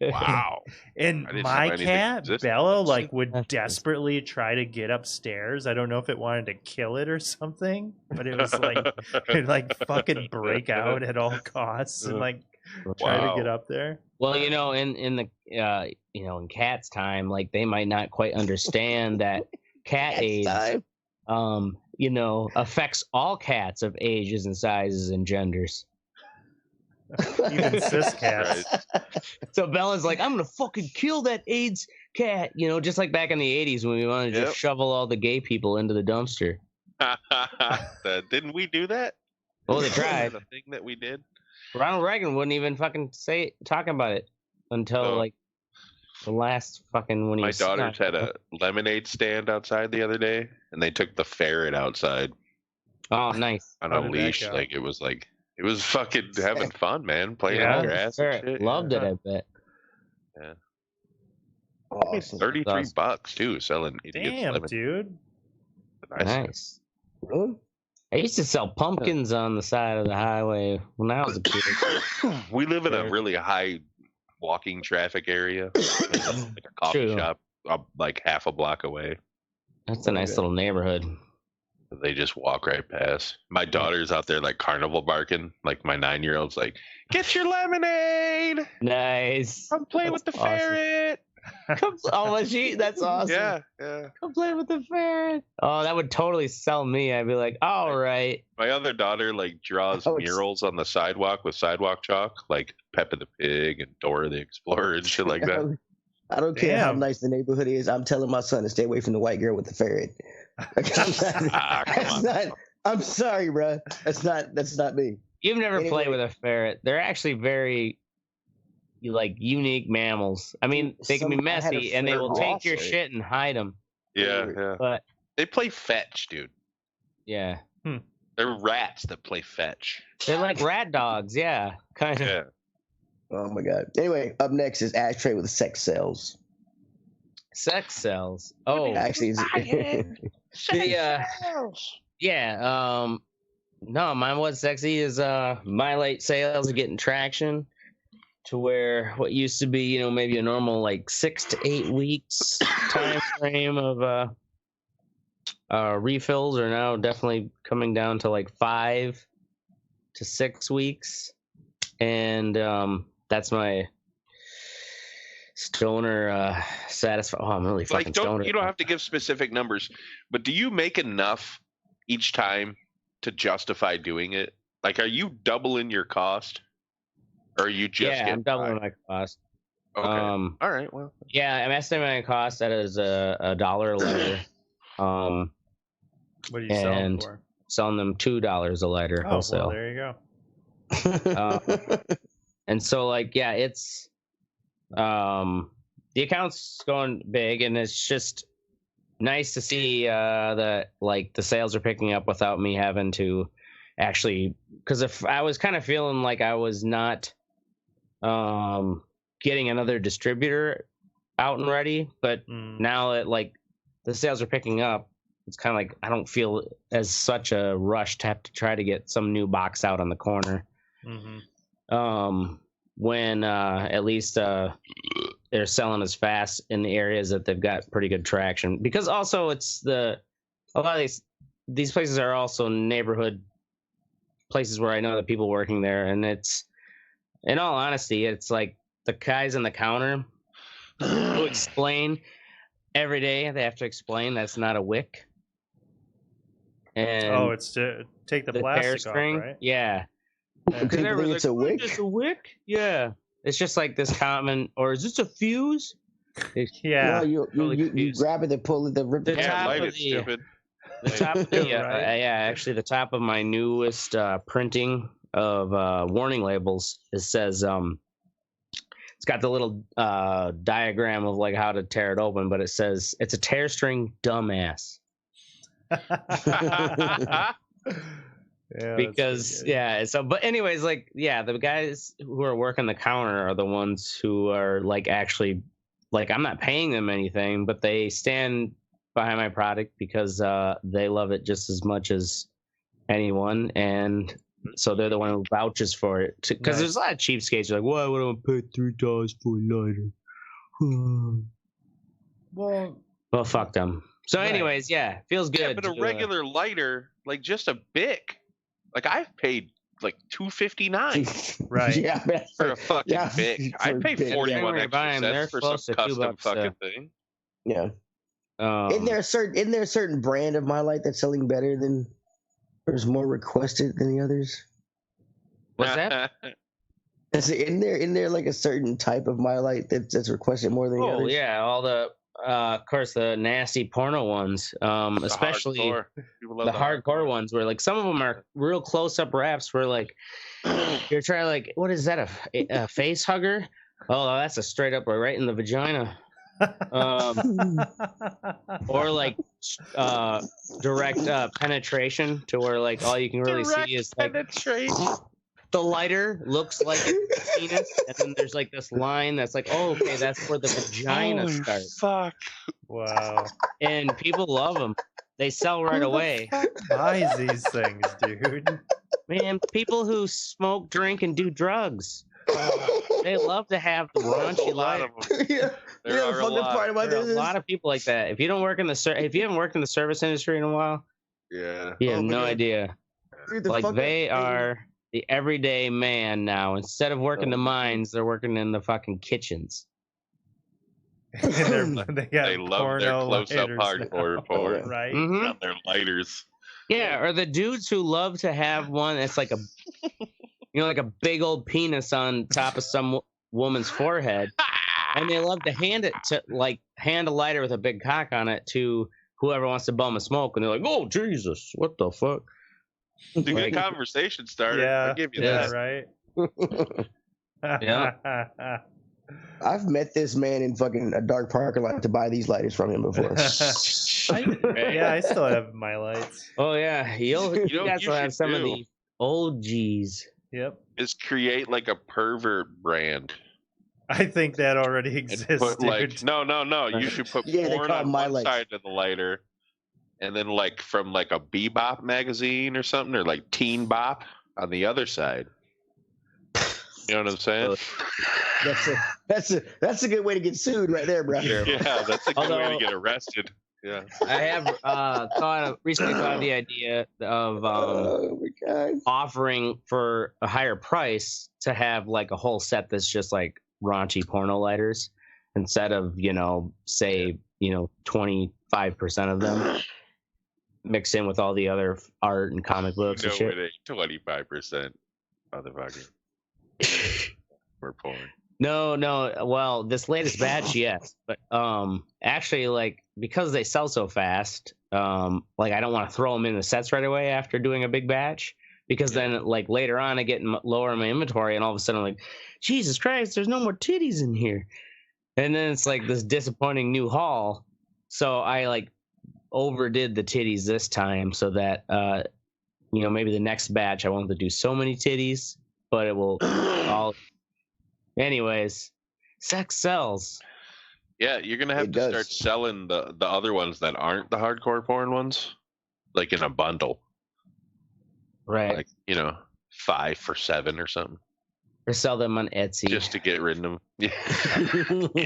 wow. And my cat Bella would desperately try to get upstairs. I don't know if it wanted to kill it or something, but it was it fucking break out at all costs and try to get up there. Well, in the in cats' time, they might not quite understand that cat AIDS affects all cats of ages and sizes and genders. Even cis cats. Right. So Bella's like, I'm gonna fucking kill that AIDS cat, just like back in the 80s when we wanted to just shovel all the gay people into the dumpster. Didn't we do that? Well, they tried. The thing that we did. Ronald Reagan wouldn't even fucking talk about it until the last fucking when he. My daughters had a lemonade stand outside the other day, and they took the ferret outside. Oh, nice! On a leash, it was fucking having fun, man. Playing in the grass and shit. Loved it, I bet. Yeah. Awesome. $33 too, selling idiots. Damn, dude. Nice. Really? I used to sell pumpkins on the side of the highway when I was a kid. We live in a really high walking traffic area. There's a coffee shop half a block away. That's a nice little neighborhood. They just walk right past. My daughter's out there carnival barking. My 9-year-old's like, get your lemonade. Nice. Come play with the ferret. Was she? That's awesome. Yeah. Come play with the ferret. Oh, that would totally sell me. I'd be like, all right. My other daughter draws murals on the sidewalk with sidewalk chalk, like Peppa the Pig and Dora the Explorer and shit like that. I don't care how nice the neighborhood is. I'm telling my son to stay away from the white girl with the ferret. I'm sorry, bro. That's not me. You've never played with a ferret. They're actually very unique mammals. I mean, they can be messy and they will take your shit and hide them. Yeah. But they play fetch, dude. Yeah. They're rats that play fetch. They're like rat dogs, yeah. Kind of. Yeah. Oh my god. Anyway, up next is ashtray with sex cells. Sex cells. Oh, actually, no, mine was sexy. Is my late sales are getting traction to where what used to be, maybe a normal 6 to 8 weeks time frame of refills are now definitely coming down to 5 to 6 weeks, and that's my stoner satisfied. Oh, I'm really fucking stoner. You don't have to give specific numbers, but do you make enough each time to justify doing it? Are you doubling your cost, or are you just? Yeah, I'm doubling my cost. Okay. All right. Well. Yeah, I'm estimating my cost that is $1 a lighter. What are you selling for? Selling them $2 a lighter wholesale. Well, there you go. And so it's the account's going big, and it's just nice to see that the sales are picking up without me having to actually, because if I was kind of feeling like I was not getting another distributor out and ready, but now that the sales are picking up, it's kind of like I don't feel as such a rush to have to try to get some new box out on the corner. When at least they're selling as fast in the areas that they've got pretty good traction. Because also it's a lot of these places are also neighborhood places where I know the people working there, and it's, in all honesty, it's like the guys on the counter who explain every day. They have to explain that's not a wick. And it's to take the plastic off, right? Yeah. Because everyone's it's a wick. Just a wick? Yeah. It's just like this common, or is this a fuse? Yeah. No, you grab it and pull it, rip the top light of it, stupid. The top of the, actually the top of my newest printing of warning labels, it says it's got the little diagram of like how to tear it open, but it says it's a tear string, dumbass. Because so but anyways, like the guys who are working the counter are the ones who are like actually, like, I'm not paying them anything, but they stand behind my product because they love it just as much as anyone, and so they're the one who vouches for it. Because there's a lot of cheapskates who are like, why would I pay $3 for a lighter? Well, fuck them. So anyways, feels good. Yeah, but a regular lighter, like just a Bic, like I've paid like $2.59. Right. Yeah, man. For a fucking Bic. I pay 41 extra cents for some custom fucking thing. Yeah. Isn't there a certain brand of My Light that's selling better than, there's more requested than the others? What's that? Isn't there like a certain type of My Light that's requested more than the others? Oh yeah, all the of course the nasty porno ones, especially the hardcore ones, where like some of them are real close up wraps where like you're trying, like, what is that, a face hugger? Oh, that's a straight up right in the vagina. Or like direct penetration, to where like all you can really see is like the lighter looks like a penis, and then there's like this line that's like, oh, okay, that's where the vagina starts. Fuck. Wow. And people love them. They sell right away. Who buys these things, dude? Man, people who smoke, drink, and do drugs. They love to have the raunchy lighter. There are a lot of people like that. If you haven't worked in the service industry in a while, you have no idea. Dude, like they are the everyday man now. Instead of working the mines, they're working in the fucking kitchens. They love their close-up hardcore porn, right? On their lighters. Yeah, or the dudes who love to have one that's like a, like a big old penis on top of some woman's forehead, and they love to hand a lighter with a big cock on it to whoever wants to bum a smoke, and they're like, "Oh Jesus, what the fuck?" It's a good conversation starter. Yeah, I give you that, right? Yeah. I've met this man in fucking a dark parking lot to buy these lighters from him before. I still have my lights. Oh yeah, you guys will have some of the old G's. Yep. Is create like a pervert brand. I think that already exists. No. You should put porn on one side of the lighter, and then like from like a Bebop magazine or something, or like Teen Bop on the other side. You know what I'm saying? That's a good way to get sued right there, bro. Yeah, that's a good way to get arrested. Yeah. I have recently thought of the idea of offering for a higher price to have like a whole set that's just like raunchy porno lighters, instead of, say, 25% of them mixed in with all the other art and comic books and shit. 25%, motherfucker. We're porn. No. Well, this latest batch, yes, but actually, like, because they sell so fast, like I don't want to throw them in the sets right away after doing a big batch, because then like later on I get lower in my inventory, and all of a sudden I'm like, Jesus Christ, there's no more titties in here, and then it's like this disappointing new haul. So I like overdid the titties this time, so that maybe the next batch I won't have to do so many titties, but it will all. Anyways, sex sells. Yeah, you're gonna have to start selling the other ones that aren't the hardcore porn ones, like in a bundle. Right. Like, 5 for $7 or something. Or sell them on Etsy. Just to get rid of them. Yeah.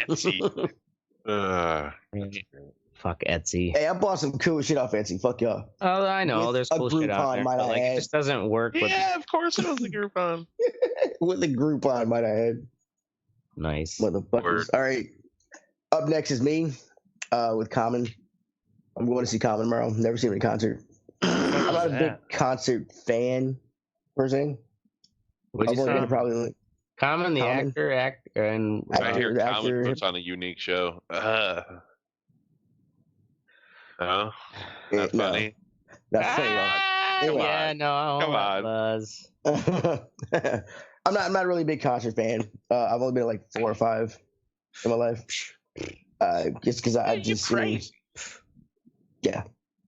Etsy. Fuck Etsy. Hey, I bought some cool shit off Etsy. Fuck y'all. Oh, I know. There's cool shit out there. But like, it just doesn't work. Yeah, of course it was a Groupon. With the Groupon, might I add. Nice. Motherfuckers. All right. Up next is me with Common. I'm going to see Common tomorrow. Never seen him in concert. I'm not a big concert fan, per se. Common, the actor, and I hear Common puts on a unique show. No, not funny. That's funny. Yeah, no. Come on. Buzz. I'm not really a big concert fan. I've only been to like 4 or 5 in my life. Just because I just yeah,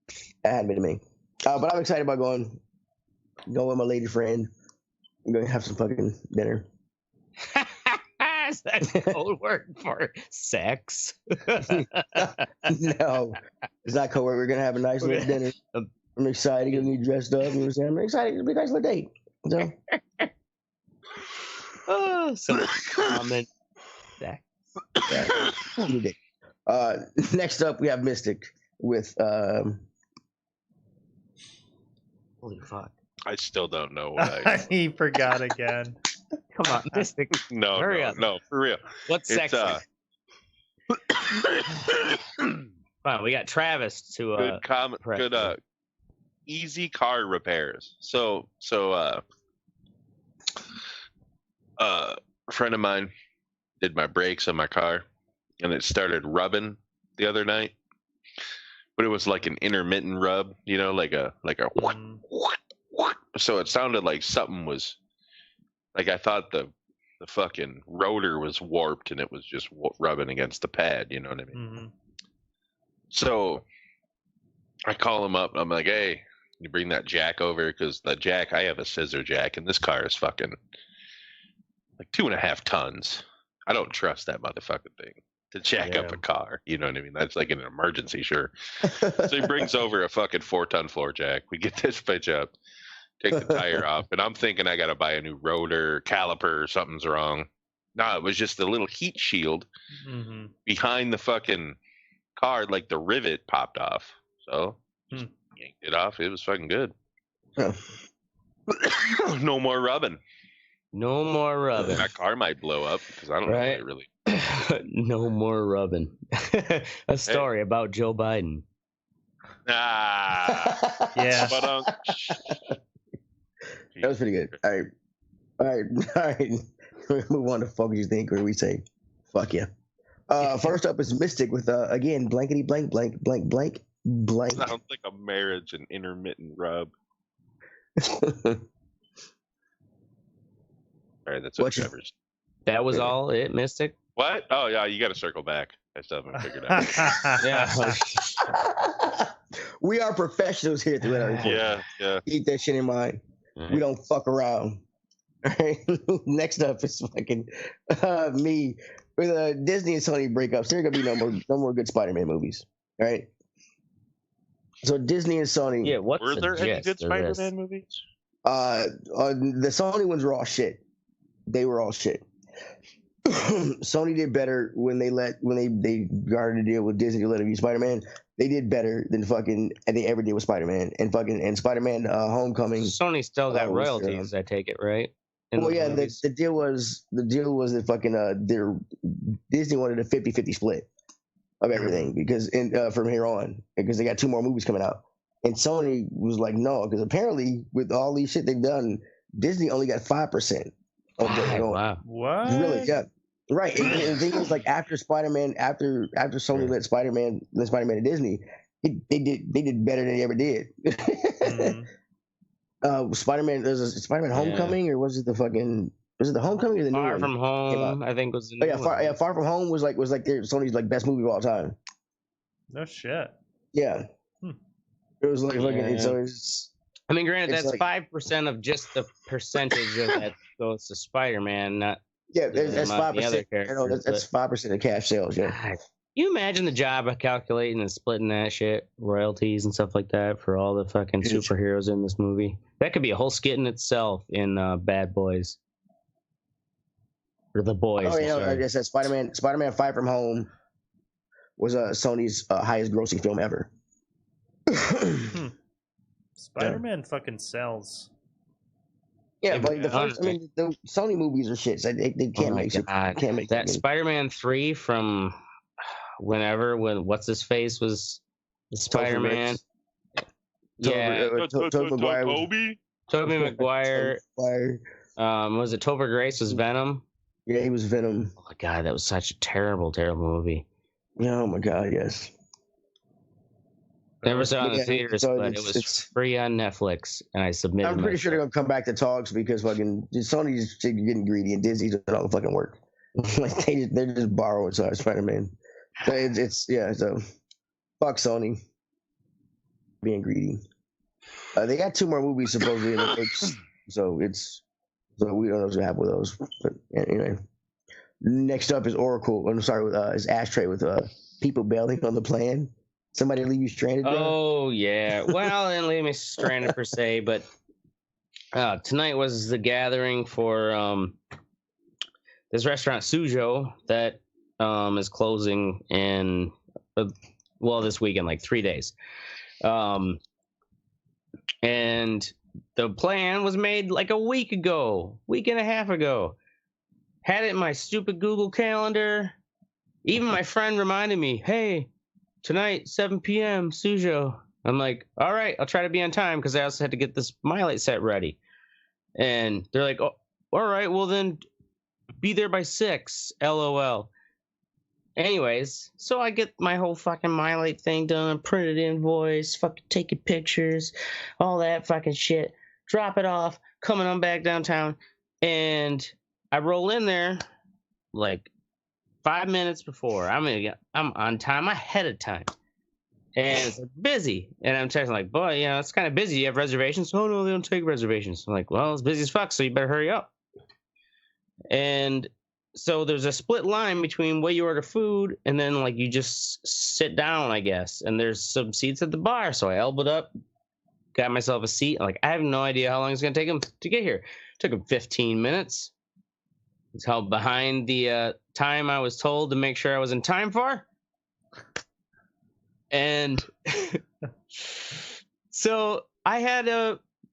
it hadn't been to me. But I'm excited about going with my lady friend. I'm going to have some fucking dinner. Is that a code word for sex? No, it's not code word. We're going to have a nice little dinner. I'm excited. Going to get dressed up. I'm excited. It'll be a nice little date. So common sex. Next up, we have Mystic with holy fuck. I still don't know what he forgot again. Come on, Mystic. No, for real. What's sex? Wow, we got Travis to good easy car repairs. So a friend of mine did my brakes on my car and it started rubbing the other night. But it was like an intermittent rub, like a what. So it sounded like something was like, I thought the fucking rotor was warped and it was just rubbing against the pad, you know what I mean? Mm-hmm. So I call him up and I'm like, hey, can you bring that jack over? Because the jack, I have a scissor jack and this car is fucking like 2.5 tons. I don't trust that motherfucking thing to jack up a car. You know what I mean? That's like an emergency, sure. So he brings over a fucking 4-ton floor jack. We get this bitch up, take the tire off, and I'm thinking I got to buy a new rotor, caliper, something's wrong. No, it was just a little heat shield behind the fucking car, like the rivet popped off. So yanked it off. It was fucking good. No more rubbing. No more rubbing. That car might blow up because I don't know really. No more rubbing. A story about Joe Biden. Yeah. That was pretty good. All right. We move on to fuck you think, where we say, fuck yeah. First up is Mystic with again blankety blank blank blank blank blank. Sounds like a marriage and intermittent rub. All right, that's what Trevor's. That was all it, Mystic? What? Oh yeah, you got to circle back. I still haven't figured out. Yeah. We are professionals here at the Red Eye Report. Yeah. Keep that shit in mind. Mm-hmm. We don't fuck around. All right. Next up is fucking me with Disney and Sony breakups. There are gonna be no more good Spider-Man movies. All right. So Disney and Sony. Yeah. Were there any good Spider-Man movies? The Sony ones were all shit. They were all shit. Sony did better when they garnered a deal with Disney to let them use Spider-Man. They did better than they ever did with Spider-Man and Spider-Man Homecoming. Sony still got royalties, I take it, right? Well, yeah, the deal was that fucking their Disney wanted a 50-50 split of everything because from here on, because they got 2 more movies coming out, and Sony was like, no, because apparently with all these shit they've done, Disney only got 5%. Wow. What? Really? Yeah. Right. And the thing is, like, after Spider-Man, after Sony let Spider-Man to Disney, they did better than they ever did. Spider-Man, there's a Spider-Man Homecoming, or was it the Homecoming or the new one? Far From Home, I think was the new one. Far From Home was like their Sony's like best movie of all time. No shit. Yeah. It was like fucking. So it's. I mean, granted, that's 5% of just the percentage of that goes to Spider-Man, not. Yeah, that's 5%. That's 5% of cash sales. Yeah. You imagine the job of calculating and splitting that shit, royalties and stuff like that for all the fucking superheroes in this movie. That could be a whole skit in itself in Bad Boys. Or The Boys. Oh, yeah, like I said, Spider-Man Far From Home was Sony's highest grossing film ever. Spider-Man fucking sells. Yeah, but the Sony movies are shit. So they can't make it. Can't make that. Spider-Man 3 from when what's his face was the Spider-Man. Tobey Maguire. Was it Topher Grace was Venom? Yeah, he was Venom. Oh my god, that was such a terrible movie. Oh my god, yes. Never saw it in the theaters, but it was free on Netflix, and I submitted. I'm pretty sure they're gonna come back to talks because fucking Sony's getting greedy and Disney's doing all the fucking work. Like they're just borrowing Spider-Man. So so fuck Sony being greedy. They got 2 more movies supposedly in the works, so we don't know what's gonna happen with those. But anyway, next up is is Ashtray with people bailing on the plan. Somebody leave you stranded, bro? Oh, yeah. Well, didn't leave me stranded per se, but tonight was the gathering for this restaurant, Sujo, that is closing in, this weekend, like 3 days. And the plan was made like a week and a half ago. Had it in my stupid Google Calendar. Even my friend reminded me, hey, tonight, 7 p.m., Sujo. I'm like, all right, I'll try to be on time because I also had to get this My Light set ready. And they're like, oh, all right, well then be there by 6, LOL. Anyways, so I get my whole fucking My Light thing done, printed invoice, fucking taking pictures, all that fucking shit. Drop it off, coming on back downtown. And I roll in there like 5 minutes before. I'm on time, ahead of time. And it's busy. And I'm texting like, boy, it's kind of busy. You have reservations? Oh, no, they don't take reservations. I'm like, well, it's busy as fuck, so you better hurry up. And so there's a split line between where you order food and then, like, you just sit down, I guess. And there's some seats at the bar. So I elbowed up, got myself a seat. Like, I have no idea how long it's going to take them to get here. It took them 15 minutes. It's how behind the time I was told to make sure I was in time for. And so I had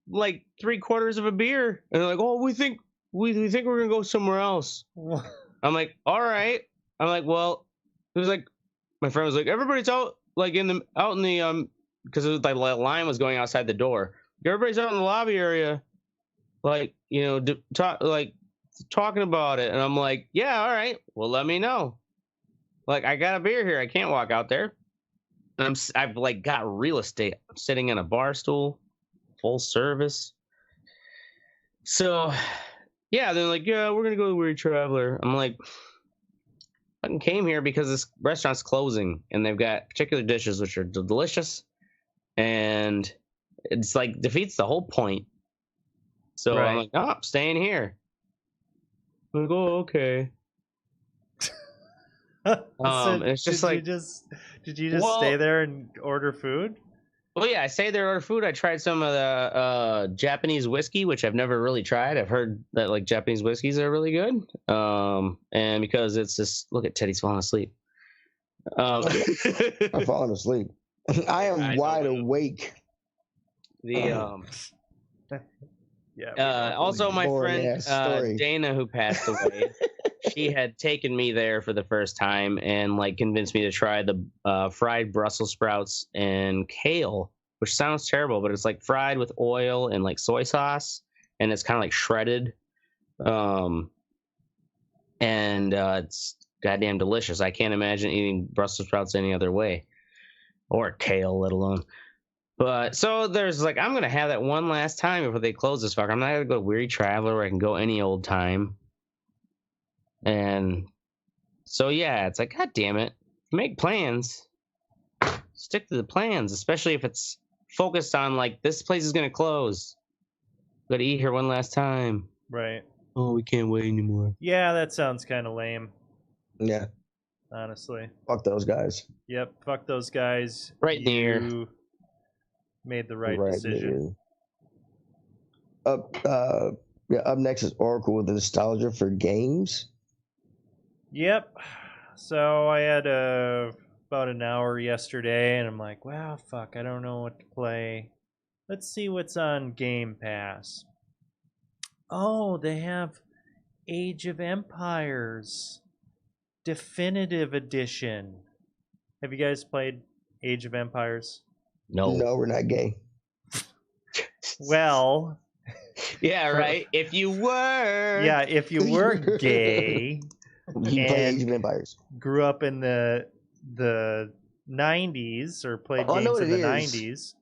like 3/4 of a beer, and they're like, "Oh, we think we're gonna go somewhere else." I'm like, "All right." I'm like, "Well," it was like my friend was like, "Everybody's out like in the because it was like the line was going outside the door. Everybody's out in the lobby area, like talking about it." And I'm like, "Yeah, all right. Well, let me know. Like, I got a beer here. I can't walk out there." And I've like got real estate. I'm sitting in a bar stool, full service. So, yeah, they're like, "Yeah, we're gonna go to Weary Traveler." I'm like, I came here because this restaurant's closing, and they've got particular dishes which are delicious, and it's like defeats the whole point. So right. I'm like, "Oh, I'm staying here." I'm like, "Oh, okay." So it's just did you just stay there and order food? Well, yeah, I stayed there and ordered food. I tried some of the Japanese whiskey, which I've never really tried. I've heard that like Japanese whiskeys are really good. And because it's just look at Teddy's falling asleep. I'm falling asleep. I am wide awake. Also my friend Dana, who passed away. She had taken me there for the first time and like convinced me to try the fried Brussels sprouts and kale, which sounds terrible, but it's like fried with oil and like soy sauce, and it's kind of like shredded. It's goddamn delicious. I can't imagine eating Brussels sprouts any other way, or kale, let alone. But so there's like, I'm gonna have that one last time before they close this fucker. I'm not gonna go to Weary Traveler where I can go any old time. And so, yeah, it's like, God damn it. Make plans. Stick to the plans, especially if it's focused on, like, this place is going to close. Got to eat here one last time. Right. Oh, we can't wait anymore. Yeah, that sounds kind of lame. Yeah. honestly. Fuck those guys. Yep, fuck those guys. Right near. You made the right decision. Up next is Oracle with the nostalgia for games. Yep. So I had about an hour yesterday, and I'm like, wow, fuck, I don't know what to play. Let's see what's on Game Pass. Oh, they have Age of Empires Definitive Edition. Have you guys played Age of Empires? No, we're not gay. Well, yeah, right. If you were, if you were gay, you play Age of Empires. Grew up in the 90s or played games in the 90s.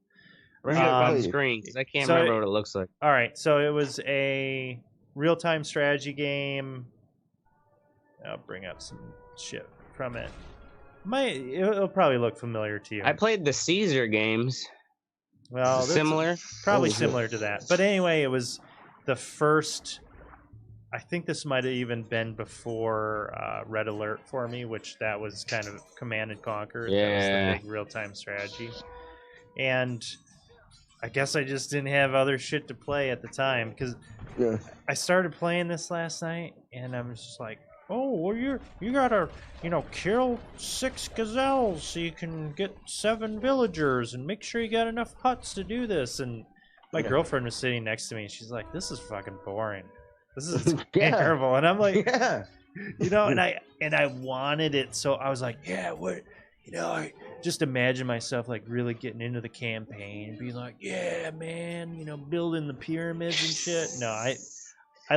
Bring it up on the screen because I can't remember what it looks like. All right, so it was a real-time strategy game. I'll bring up some shit from it. It'll probably look familiar to you. I played the Caesar games. Well, similar, probably similar to that. But anyway, it was the first. I think this might have even been before Red Alert for me, which that was kind of Command and Conquer. Yeah, that was the big real-time strategy. And I guess I just didn't have other shit to play at the time because I started playing this last night, and I was just like, "Oh, well, you gotta, kill 6 gazelles so you can get 7 villagers, and make sure you got enough huts to do this." And my girlfriend was sitting next to me, and she's like, "This is fucking boring. This is terrible." And I'm like, and I wanted it, so I was like, I just imagine myself like really getting into the campaign and being like, yeah, man, building the pyramids and shit. No, I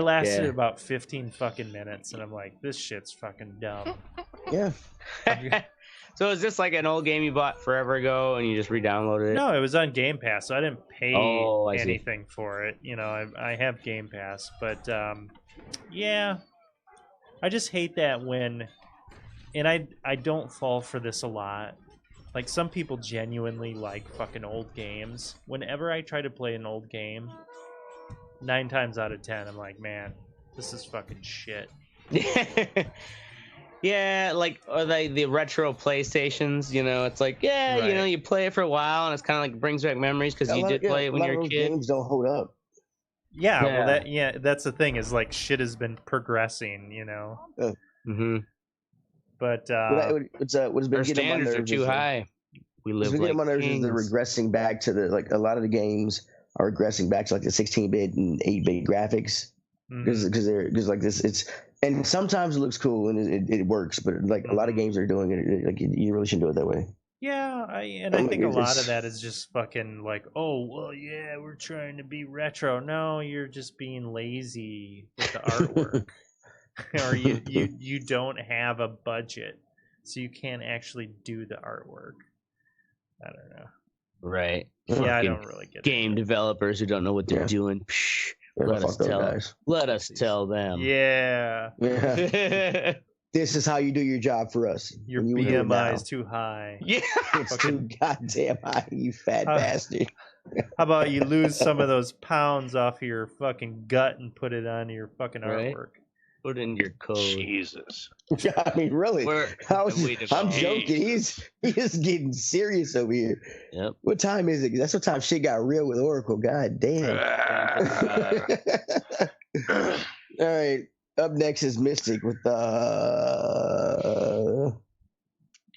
lasted about 15 fucking minutes, and I'm like, this shit's fucking dumb. Yeah. So is this like an old game you bought forever ago and you just re-downloaded it? No, it was on Game Pass, so I didn't pay anything for it. I have Game Pass, but I just hate that when, and I don't fall for this a lot. Like, some people genuinely like fucking old games. Whenever I try to play an old game, 9 times out of 10, I'm like, man, this is fucking shit. Yeah, like the retro PlayStations, it's like, you play it for a while, and it's kind of like brings back memories because you did play it when you were a kid. Games don't hold up. Yeah, well, that's the thing is, like, shit has been progressing, Mm-hmm. But what's been our standards are too high. We live like kings. They're regressing back to a lot of the games are regressing back to like the 16-bit and 8-bit graphics because like this and sometimes it looks cool and it works, but like a lot of games are doing it like you really shouldn't do it that way. Yeah, I think a lot of that is just fucking like, oh well, yeah, we're trying to be retro. No, you're just being lazy with the artwork. Or you don't have a budget, so you can't actually do the artwork. I don't know. Right. Yeah, I don't really get game developers who don't know what they're doing. Psh, let us tell them. Yeah. This is how you do your job for us. Your BMI is too high. Yeah. It's too goddamn high, you fat bastard. How about you lose some of those pounds off of your fucking gut and put it on your fucking artwork? Put in your code. Jesus. Yeah, I mean, really. I'm joking. He's getting serious over here. Yep. What time is it? That's what time shit got real with Oracle. God damn. All right. Up next is Mystic with Come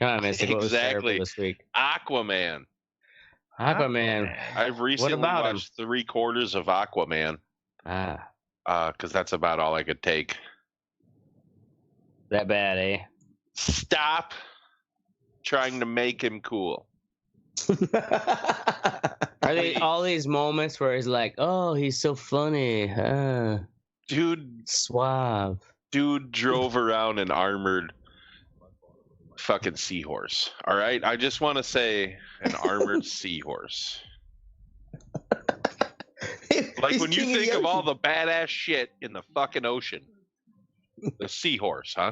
on, Mystic. What was terrible this week? Aquaman. I've recently watched 3/4 of Aquaman. Because that's about all I could take. That bad, eh? Stop trying to make him cool. Are they all these moments where he's like, oh, he's so funny. Dude. Suave. Dude drove around an armored fucking seahorse. All right? I just want to say an armored seahorse. Like when you think of all the badass shit in the fucking ocean, the seahorse, huh?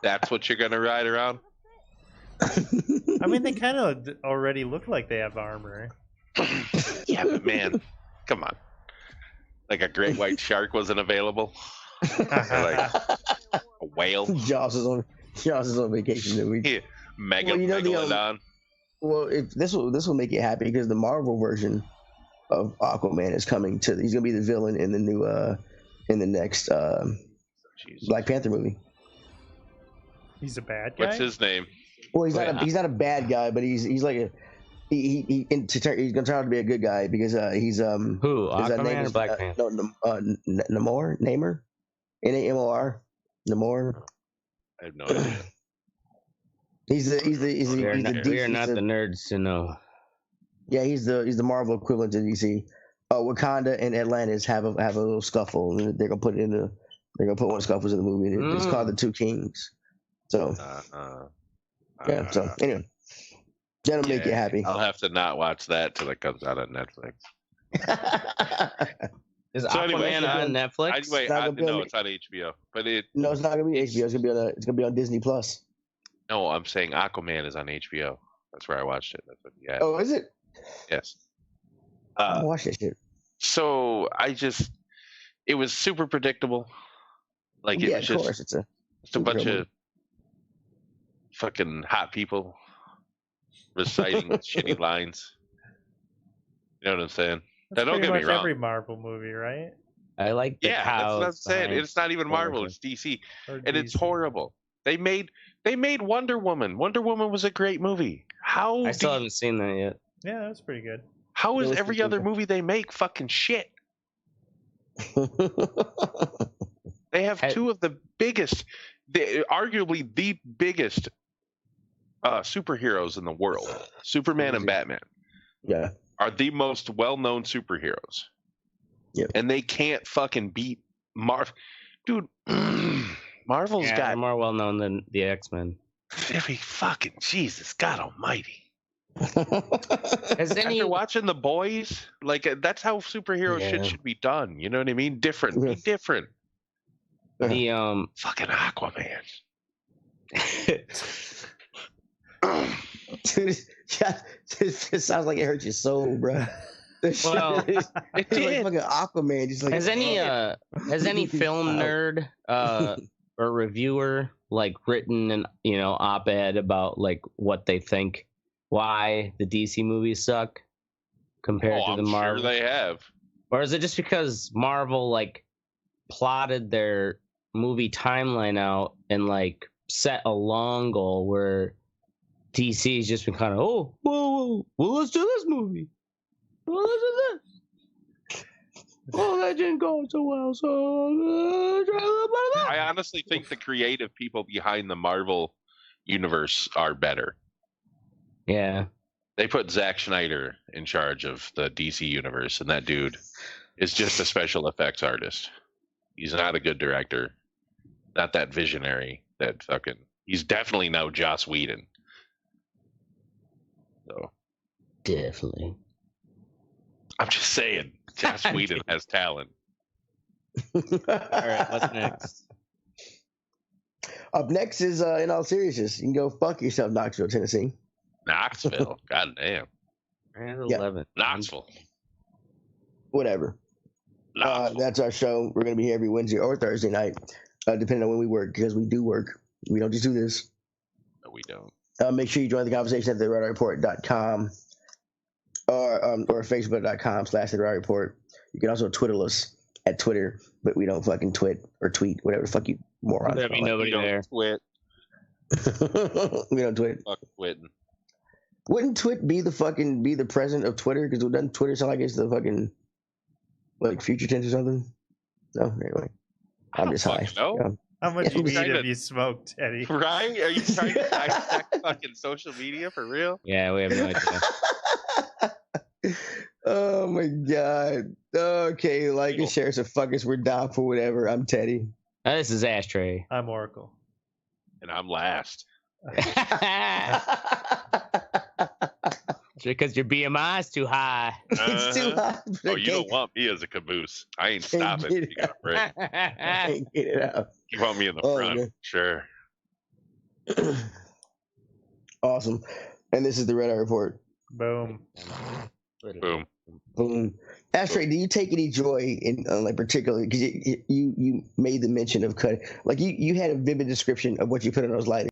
That's what you're gonna ride around? I mean, they kind of already look like they have armor. Yeah, but man, come on. Like a great white shark wasn't available? Or like a whale? Jaws is on Charles is on vacation this week. Yeah. Megalodon. Well, if this will make you happy because the Marvel version of Aquaman is coming to. He's gonna be the villain in the new in the next Black Panther movie. He's a bad guy. What's his name? Well, he's not a bad guy, but he's like a he's gonna turn out to be a good guy because he's who Aquaman or Black Panther? Namor, Namor, Namor. I have no idea. We are not the nerds to know. Yeah, he's the Marvel equivalent to DC. Wakanda and Atlantis have a little scuffle, and they're gonna put one of the scuffles in the movie. It's called the Two Kings. So yeah. So anyway, that'll make you happy. I'll have to not watch that till it comes out on Netflix. Is Aquaman on Netflix? No, it's on HBO. But no, it's not gonna be HBO. It's gonna be on Disney Plus. No, I'm saying Aquaman is on HBO. That's where I watched it. That's what you had. Oh, is it? Yes. Watch that shit. So it was super predictable. Like it was just, course, it's a bunch of fucking hot people reciting shitty lines. You know what I'm saying? That's don't get me wrong. Every Marvel movie, right? I like the that's what I'm saying. It's not even Marvel. It's DC, and it's horrible. They made Wonder Woman. Wonder Woman was a great movie. I still haven't seen that yet. Yeah, that's pretty good. How is every other movie they make fucking shit? They have two of the biggest, arguably the biggest superheroes in the world. Superman and Batman. Yeah. Are the most well-known superheroes. Yep. And they can't fucking beat Marvel. Dude, Marvel's got more well-known than the X-Men. Every fucking Jesus, God almighty. After watching The Boys, like that's how superhero shit should be done. You know what I mean? Different. Be different. The fucking Aquaman. Dude, it sounds like it hurt your soul, bro. Well, it did. Like fucking Aquaman. Just like, has any film nerd or reviewer like written an op-ed about like what they think why the DC movies suck compared to the Marvel? Sure they have. Or is it just because Marvel like plotted their movie timeline out and like set a long goal where DC's just been kind of well, let's do this movie. Well, let's do this. Oh, that didn't go so well, so try a little bit of that. I honestly think the creative people behind the Marvel universe are better. Yeah. They put Zack Snyder in charge of the DC universe, and that dude is just a special effects artist. He's not a good director. Not that visionary. He's definitely no Joss Whedon. So. Definitely. I'm just saying, Joss Whedon has talent. All right, what's next? Up next is, in all seriousness, you can go fuck yourself, Knoxville, Tennessee. Knoxville? God damn. 11. Knoxville. Whatever. That's our show. We're going to be here every Wednesday or Thursday night, depending on when we work, because we do work. We don't just do this. No, we don't. Make sure you join the conversation at theredarreport.com or facebook.com/thedarreport. You can also Twitter us at Twitter, but we don't fucking tweet, whatever the fuck you morons. There'll be nobody there. Twit. We don't tweet. Fuck twitting. Wouldn't Twit be the president of Twitter? Because doesn't Twitter sound like it's the fucking like future tense or something? No, anyway. I'm just high. No. How much weed have you smoked, Eddie? Right? Are you trying to dissect fucking social media for real? Yeah, we have no idea. Oh my god. Okay, like and share some fuckers. We're down for whatever. I'm Teddy. This is Ashtray. I'm Oracle. And I'm last. Because your BMI is too high. It's too high. You don't want me as a caboose. I ain't stopping. You got a break. Can't get it out. You want me in the front? Man. Sure. Awesome. And this is the Red Eye Report. Boom. Boom. Boom. Ashtray, do you take any joy in like particularly because you made the mention of cutting, like you had a vivid description of what you put on those light